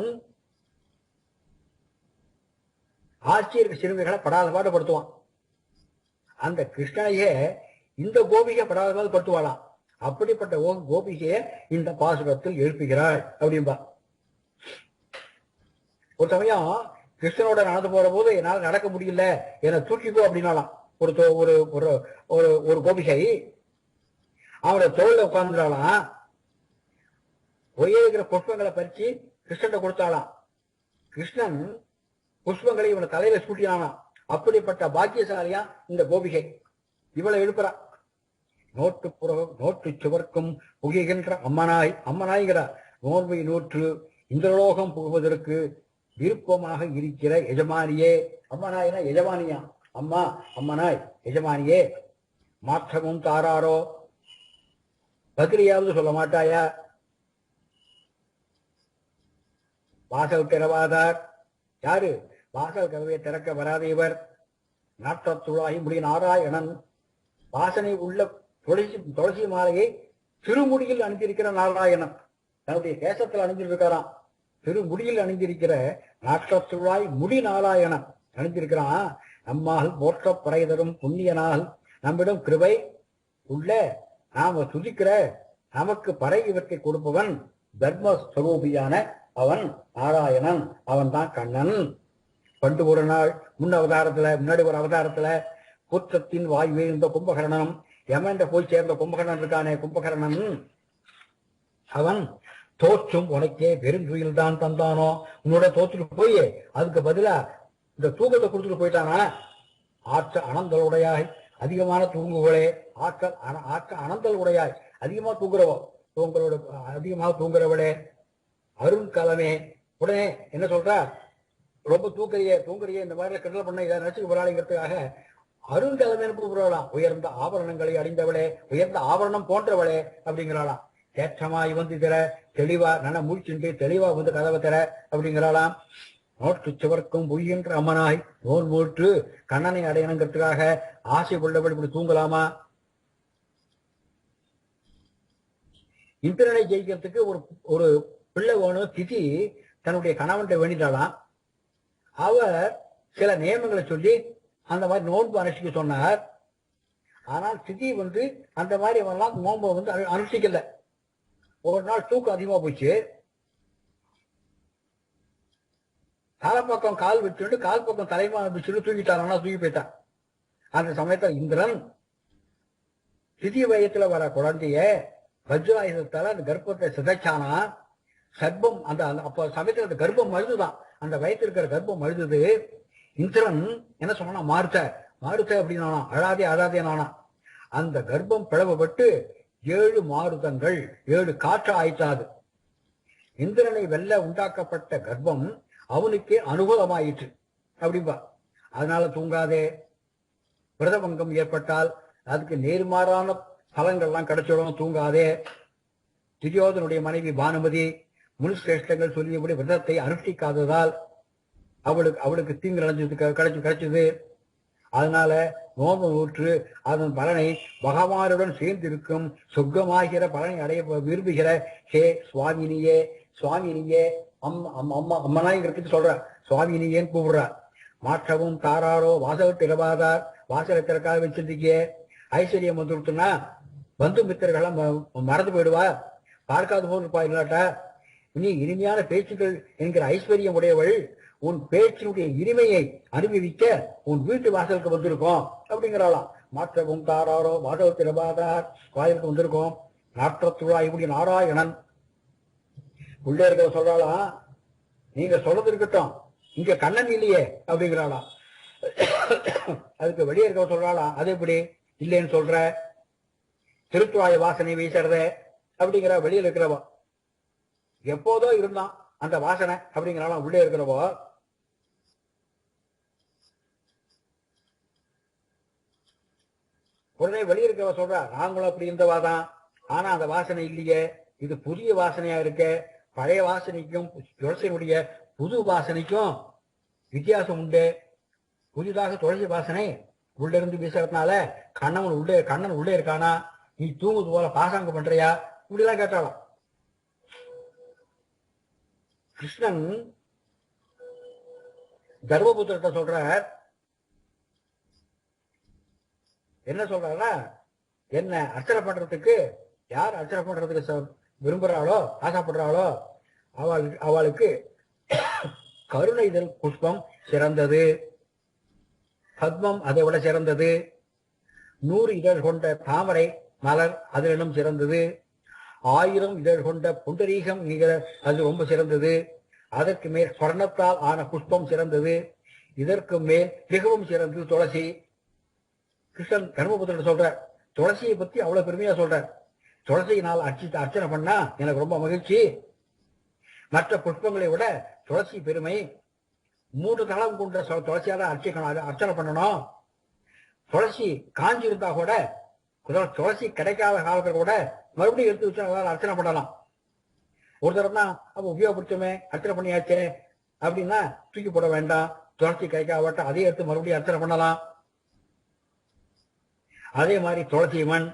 ஆட்சியருக்கு சிறுமிகளை படாத பாடுபடுத்துவான். அந்த கிருஷ்ணனையே இந்த கோபிகை படாத பாடுபடுத்துவாளாம். அப்படிப்பட்ட கோபிகையை இந்த பாசுரத்தில் எழுப்புகிறாள் அப்படின்பா. ஒரு சமயம் கிருஷ்ணனோட நடந்து போற போது என்னால் நடக்க முடியல, என்னை தூக்கிக்கோ அப்படின்னாலாம் ஒரு கோபிகை. அவனை தோல்ல உட்கார்ந்துடாலாம். இருக்கிற புஷ்பங்களை பறிச்சு கிருஷ்ணன் கொடுத்தாளாம். கிருஷ்ணன் புஷ்பங்களை இவனை தலையில சூட்டினானாம். அப்படிப்பட்ட பாக்கியசாலியா இந்த கோபிகை. இவளை எழுப்புறா. நோட்டு சுவர்க்கும் புகைகின்ற அம்மனாய்கிறார். நோன்பை நூற்று இந்திரலோகம் புகுவதற்கு விருப்பமாக இருக்கிற எஜமானியே. அம்மனாயினா எஜமானியா. அம்மனாய் எஜமானியே. மாற்றமும் தாராரோ, பக்ரியாவது சொல்ல மாட்டாயா? வாசல் திறவாதார். யாரு? வாசல் கதவை திறக்க வராத இவர். நாற்றத்துழாய் முடி நாராயணன். வாசனை உள்ள துளசி மாலையை திருமுடியில் அணிந்திருக்கிற நாராயணன் தன்னுடைய கேசத்தில் அணிஞ்சிருக்காராம். திருமுடியில் அணிந்திருக்கிற நாற்றத்துழாய் முடி நாராயணன் அணிந்திருக்கிறான். நம்மால் போற்ற பறைதரும் புண்ணியனால் நம்மிடம் கிருபை உள்ள நாம துதிக்கிற நமக்கு பறை இவற்றை கொடுப்பவன் தர்மஸ்வரூபியான அவன் நாராயணன். அவன் தான் கண்ணன். பண்டு ஒரு நாள் முன்னாடி ஒரு அவதாரத்துல குற்றத்தின் வாய் வீழ்ந்த கும்பகரணம், யமன்ற போய் சேர்ந்த கும்பகரணன் இருக்கானே கும்பகரணன், அவன் தோற்றும் உனக்கே பெருந்துயில் தான் தந்தானோ. உன்னோட தோற்றுட்டு போய் அதுக்கு பதிலா இந்த தூக்கத்தை கொடுத்துட்டு போயிட்டானா. ஆற்ற அனந்தலுடையாய் அதிகமான தூங்குகளே. ஆற்ற அனந்தல் உடையாய் அதிகமா அதிகமாக தூங்குறவளே. அருண்கலமே. உடனே என்ன சொல்றா? ரொம்ப தூங்குறிய இந்த மாதிரி கிண்டல் பண்ண இதை நினைச்சுக்கு போறாளிங்கிறதுக்காக அருண்கலமேன்னு கூப்பிடுறாளாம். உயர்ந்த ஆபரணங்களை அணிந்தவளே, உயர்ந்த ஆபரணம் போன்றவளே அப்படிங்கிறாளாம். தேற்றமாய் வந்து திற, தெளிவா நல்ல முடிச்சுட்டு தெளிவா வந்து கதவை திற அப்படிங்கிறாளாம். நோட்டு சுவர்க்கும் புய்கின்ற அம்மனாய் நோன் மூற்று கண்ணனை அடையணுங்கிறதுக்காக ஆசை கொள்ளபடி இப்படி தூங்கலாமா? இந்திரனை ஜெயிக்கிறதுக்கு ஒரு பிள்ளை வேணும். திதி தன்னுடைய கணவன்கிட்ட வேண்டிட்டாலாம். அவர் சில நியமங்களை சொல்லி அந்த மாதிரி நோன்பு அனுஷ்டிக்க சொன்னார். ஆனால் திதி அந்த மாதிரி அவெல்லாம் நோன்பை அனுஷ்டிக்கல. ஒரு நாள் தூக்கம் அதிகமா போச்சு. தலைப்பக்கம் கால் வச்சுட்டு கால் பக்கம் தலைமா வச்சுட்டு தூக்கிட்டாரா, தூக்கி போயிட்டான். அந்த சமயத்தில் இந்திரன் திதி வயத்துல வர குழந்தைய வஜ்ராயுதத்தால அந்த கர்ப்பத்தை சிதைச்சானா. கர்ப்பம் அப்ப சமயத்துல அந்த கர்ப்பம் அழுதுதான். அந்த வயத்துல இருக்கிற கர்ப்பம் அழுதுது. இந்திரன் என்ன சொன்னா, மாறுத்த அப்படின்னா அழாதே நானா. அந்த கர்ப்பம் பிளவுபட்டு 7 மாருதங்கள் 7 காற்று ஆயிட்டாது. இந்திரனை வெல்ல உண்டாக்கப்பட்ட கர்ப்பம் அவனுக்கே அனுகூலமாயிற்று அப்படின்பா. அதனால தூங்காதே. விரதபங்கம் ஏற்பட்டால் அதுக்கு நேர்மாறான பலன்கள்லாம் கிடைச்சிடும். தூங்காதே. துரியோதனுடைய மனைவி பானுமதி முனிசிரேஷ்டங்கள் சொல்லியபடி விரதத்தை அனுஷ்டிக்காததால் அவளுக்கு தீங்கு கிடைச்சது. அதனால நோன்பு ஊற்று அதன் பலனை பகவானுடன் சேர்ந்திருக்கும் சொர்க்கமாகிற பலனை அடைய விரும்புகிற ஹே சுவாமினியே சுவாமி நீயே, அம்மா அம்மனாங்கிறதுக்கு சொல்ற, சுவாமி நீயேன்னு கூப்பிடுற. மாற்றவும் தாராரோ வாசல் திறவாதார், வாசலை திறக்காத வச்சிருக்கே, ஐஸ்வர்யம் வந்துருத்துனா பந்து மித்திரர்கள்லாம் மறந்து போயிடுவா, பார்க்காத போல் இருப்பா. இல்லாட்டா நீ இனிமையான பேச்சுக்கள் என்கிற ஐஸ்வர்யம் உடையவள், உன் பேச்சினுடைய இனிமையை அனுபவிக்க உன் வீட்டு வாசலுக்கு வந்திருக்கோம் அப்படிங்கிறாளாம். மாற்றவும் தாராரோ வாசல் திறவாதார், வாயிலுக்கு வந்திருக்கோம். நாற்றத்துழா இப்படி நாராயணன் உள்ளே இருக்க சொல்றாளாம், நீங்க சொல்றது இருக்கட்டும், இங்க கண்ணன் இல்லையே அப்படிங்கிறாளாம். அதுக்கு வெளியே இருக்க சொல்றாளாம், அது எப்படி இல்லைன்னு சொல்ற, திருத்துவாய வாசனை வீசுறத அப்படிங்கிற வெளியில இருக்கிறவோ, எப்போதோ இருந்தான் அந்த வாசனை அப்படிங்கிறாலும் உள்ளே இருக்கிறவோ. உடனே வெளியே இருக்கிறவ சொல்றா, நாங்களும் அப்படி இருந்தவாதான், ஆனா அந்த வாசனை இல்லையே, இது புதிய வாசனையா இருக்க. பழைய வாசனைக்கும் துளசியினுடைய புது வாசனைக்கும் வித்தியாசம் உண்டு. புதிதாக துளசி வாசனை உள்ள இருந்து வீசுறதுனால கண்ணன் உள்ளே இருக்கானா, நீ தூங்குது போல பாசாங்க பண்றியா, இப்படிலாம் கேட்டாலும். கிருஷ்ணன் தர்மபுத்திரத்தை சொல்ற, என்ன சொல்றாரா, என்ன அர்ச்சனை பண்றதுக்கு, யார் அர்ச்சனை பண்றதுக்கு விரும்புறாளோ ஆசைப்படுறாளோ அவளுக்கு கருணை இதழ் புஷ்பம் சிறந்தது, பத்மம் அதை விட சிறந்தது, 100 இதழ் கொண்ட தாமரை மலர் அதிலும் சிறந்தது, 1000 இதழ் கொண்ட புண்டரீகம் அது ரொம்ப சிறந்தது, அதற்கு மேல் ஸ்வர்ணத்தால் ஆன புஷ்பம் சிறந்தது, இதற்கு மேல் மிகவும் சிறந்தது துளசி. கிருஷ்ணன் தர்மபுத்திரன் சொல்ற, துளசியை பத்தி அவ்வளவு பெருமையா சொல்ற. துளசியினால் அர்ச்சனை பண்ணா எனக்கு ரொம்ப மகிழ்ச்சி, மற்ற புஷ்பங்களை விட துளசி பெருமை. 3 தளம் கொண்ட துளசியால அர்ச்சனை பண்ணணும். துளசி காஞ்சி இருந்தா கூட, துளசி கிடைக்காத காலத்துல கூட மறுபடியும் எடுத்து வச்சு அர்ச்சனை பண்ணலாம். ஒரு தரம் தான் அப்ப உபயோகப்படுத்துமே, அர்ச்சனை பண்ணியாச்சே அப்படின்னா தூக்கி போட வேண்டாம். துளசி கிடைக்காவட்ட அதே எடுத்து மறுபடியும் அர்ச்சனை பண்ணலாம். அதே மாதிரி துளசி மண்,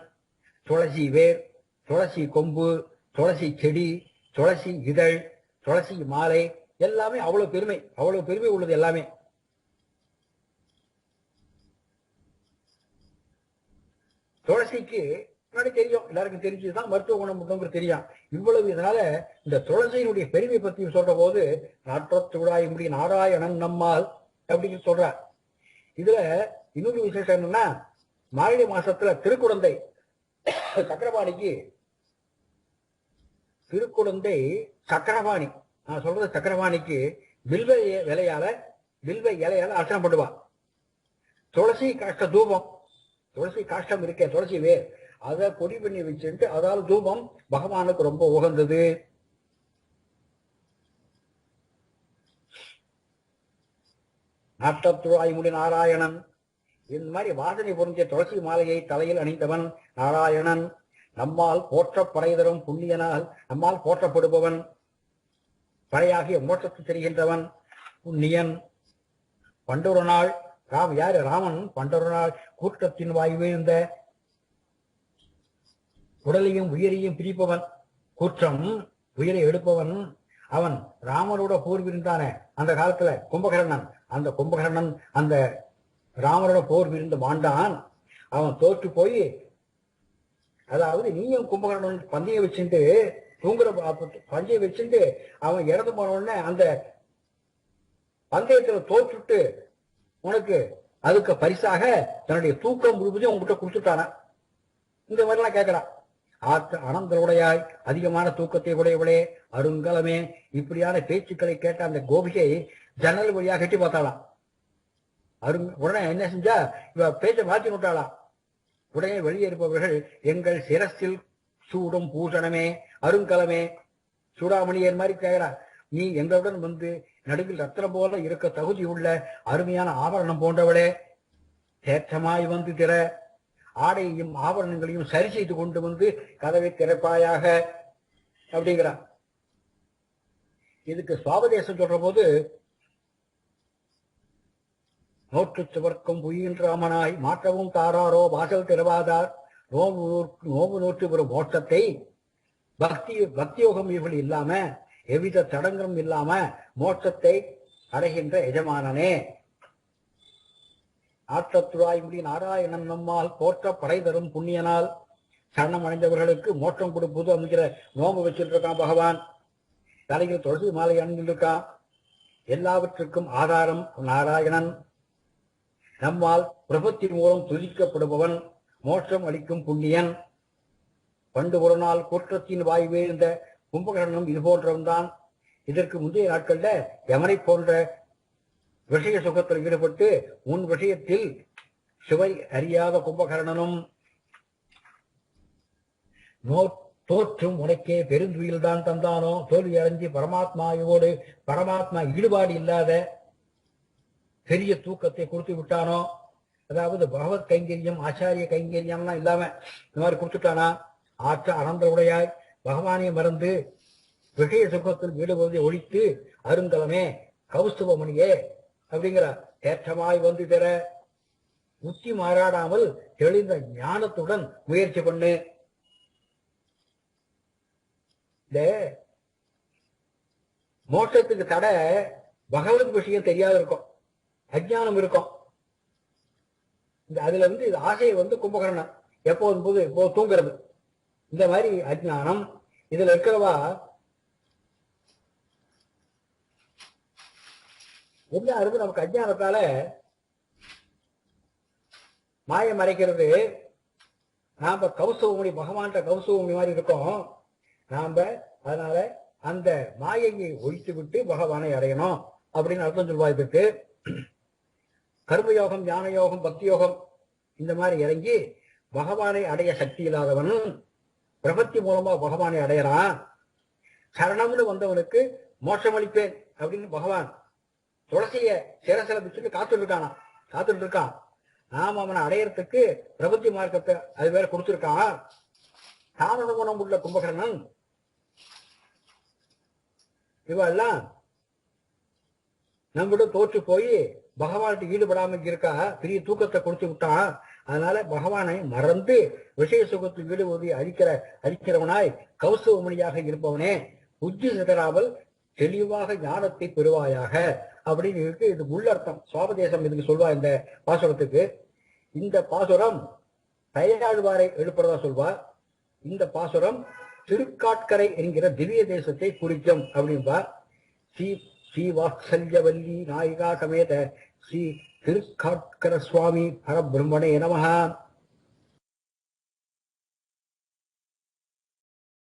துளசி வேர், துளசி கொம்பு, துளசி செடி, துளசி இதழ், துளசி மாலை எல்லாமே அவ்வளவு பெருமை உள்ளது எல்லாமே. துளசிக்கு முன்னாடி தெரியும், எல்லாருக்கும் தெரிஞ்சுதான் மருத்துவ குணம் தெரியும். இவ்வளவு இதனால இந்த துளசியினுடைய பெருமை பத்தி சொல்ற போது நாற்றத்துழாய் முடி நாராயணன் நம்மால் அப்படின்னு சொல்றார். இதுல இன்னொரு விசேஷம் என்னன்னா, மார்கழி மாசத்துல திருக்குடந்தை சக்கரபாணி, நான் சொல்றது சக்கரபாணிக்கு வில்வ இலையால அர்ச்சனை பண்ணுவா. துளசி காஷ்ட தூபம், துளசி காஷ்டம் இருக்கே, துளசி வேர், அதை பொடி பண்ணி வச்சுட்டு அதாவது தூபம் பகவானுக்கு ரொம்ப உகந்தது. நாற்றத்துழாய் முடி நாராயணன், இந்த மாதிரி வாசனை பொருந்திய துளசி மாலையை தலையில் அணிந்தவன் நாராயணன். நம்மால் போற்றப்படை தரும் புண்ணியனால் நம்மால் போற்றப்படுபவன், படையாகிய மோட்சத்தை தெரிகின்றவன் புண்ணியன். பண்டொரு நாள் ராமன் பண்டொரு நாள் கூட்டத்தின் வாய் வீழ்ந்த உடலையும் உயிரையும் பிரிப்பவன், கூற்றம் உயிரை எடுப்பவன். அவன் ராமனோட போர் விருந்தானே அந்த காலத்துல கும்பகர்ணன், அந்த கும்பகர்ணன் அந்த ராமனோட போர் விருந்து மாண்டான். அவன் தோற்று போய், அதாவது நீயும் கும்பகர்ணன் பந்தயம் வச்சுட்டு தூங்குற பந்தயம் வச்சுட்டு அவன் இறந்து போன உடனே அந்த பந்தயத்துல தோற்றுட்டு உனக்கு அதுக்கு பரிசாக தன்னுடைய தூக்கம் முழுவதும் உங்ககிட்ட கொடுத்துட்டானா. இந்த மாதிரிலாம் கேட்கிறான். அனந்தருடையாய் அதிகமான தூக்கத்தை உடையவளே அருங்கலமே, இப்படியான பேச்சுக்களை கேட்ட அந்த கோபிகை ஜன்னல் வழியாக கட்டி பார்த்தாளாம். உடனே என்ன செஞ்சா, இவ பேச்சை மாற்றி விட்டாளாம். உடனே வெளியே இருப்பவர்கள், எங்கள் சிரசில் சூடும் பூஷணமே அருங்கலமே, சூடாமணியர் மாதிரி கேட்கிறா, நீ எங்களுடன் வந்து நடுவில் ரத்தனம் போல இருக்க தகுதி உள்ள அருமையான ஆபரணம் போன்றவளே, தேற்றமாய் வந்து திற, ஆடையையும் ஆபரணங்களையும் சரி செய்து கொண்டு வந்து கதவை திறப்பாயாக அப்படிங்கிறான். இதுக்கு சுவாபதேசம் சொல்ற போது, நோற்று சுவர்க்கும் உயின்றாமனாய் மாற்றவும் தாராரோ வாசல் திறவாதார், நோவு நோற்று வரும் மோட்சத்தை பக்தி யோகம் இவர்கள் இல்லாம எவ்வித தடங்களும் இல்லாம மோட்சத்தை அடைகின்ற எஜமானனே. ஆற்றத்துழாய் முடி நாராயணன் நம்மால் போற்ற படை தரும் புண்ணியனால் சரணம் அடைந்தவர்களுக்கு மோட்சம் கொடுப்பது அப்படிங்கிற நோம்பு வச்சுட்டு இருக்கான் பகவான். தலையில் துளசி மாலை அணிந்திருக்கான். எல்லாவற்றுக்கும் ஆதாரம் நாராயணன். நம்மால் பிரபத்தின் மூலம் துதிக்கப்படுபவன், மோட்சம் அளிக்கும் புண்ணியன். பண்டு ஒரு நாள் குற்றத்தின் வாய் வீழ்ந்த கும்பகர்ணனும் இது போன்றவன் தான். இதற்கு முந்தைய நாட்கள்ல யமனை போன்ற விஷய சுகத்தில் ஈடுபட்டு முன் விஷயத்தில் சுவை அறியாத கும்பகர்ணனும் தோற்றும் உனக்கே பெருந்துயில் தான் தந்தானோ, தோல்வி அடைஞ்சி பரமாத்மா ஈடுபாடு இல்லாத பெரிய தூக்கத்தை கொடுத்து விட்டானோ, அதாவது பகவத் கைங்கரியம் ஆச்சாரிய கைங்கரியம்லாம் இல்லாம இந்த மாதிரி கொடுத்துட்டானா. ஆற்ற அனந்த உடையாய் பகவானை மறந்து விஷய சுகத்தில் ஈடுபடுவதை ஒழித்து அருங்கலமே கௌஸ்துவமணியே அப்படிங்கிற ஏற்றமாய் வந்து பெற உச்சி மாறாடாமல் தெளிந்த ஞானத்துடன் முயற்சி பண்ணு. இந்த மோட்சத்துக்கு தடை பகவத் விஷயம் தெரியாத இருக்கும், அஜ்ஞானம் இருக்கும். அதுல ஆசையை கும்பகர்ணன் எப்போ தூங்குறது, இந்த மாதிரி அஜ்ஞானம் இதுல இருக்கிறவா என்ன இருக்கு. நமக்கு அஜ்ஞானத்தால மாயை மறைக்கிறது. நாம கௌசவமணி பகவான் கௌசவமணி மாதிரி இருக்கோம் நாம. அதனால அந்த மாயையை ஒழித்து விட்டு பகவானை அடையணும் அப்படின்னு அர்த்தம் சொல்வாய்க்கு. கர்மயோகம், ஞான யோகம், பக்தி யோகம் இந்த மாதிரி இறங்கி பகவானை அடைய சக்தி இல்லாதவன் பிரபத்தி மூலமா பகவானை அடையறான். சரணம்னு வந்தவனுக்கு மோட்சம் அளிப்பேன் அப்படின்னு பகவான் துளசிய சிரசில பிச்சுட்டு காத்துட்டு இருக்கான். நாம அவனை அடையறதுக்கு பிரபத்தி மார்க்கத்தை அது வேற கொடுத்திருக்கான். தாமத குணம் உள்ள கும்பகர்ணன் இவெல்லாம் நம்மளோட தோற்று போய் பகவானுக்கு ஈடுபடாம இருக்கா, பெரிய தூக்கத்தை கொடுத்து விட்டான். அதனால பகவானை மறந்து விஷய சுகத்தில் ஈடுபடுவதை அழிக்கிறவனாய் கௌசவமணியாக இருப்பவனே, புத்தி சிதறாமல் தெளிவாக ஞானத்தை பெறுவாயாக அப்படின்னு இருக்கு. இது உள்ளர்த்தம், சுவாபதேசம் இதுக்கு சொல்வா இந்த பாசுரத்துக்கு. இந்த பாசுரம் தயாழ்வாரை எழுப்புறதா சொல்வா. இந்த பாசுரம் திருக்காட்கரை என்கிற திவ்ய தேசத்தை குறிக்கும் அப்படின்பா. ஸ்ரீ வாத்சல்யவல்லி நாயிகா சமேத ஸ்ரீ திருக்காட்கர சுவாமி பரபிரம்மணே நமஹ.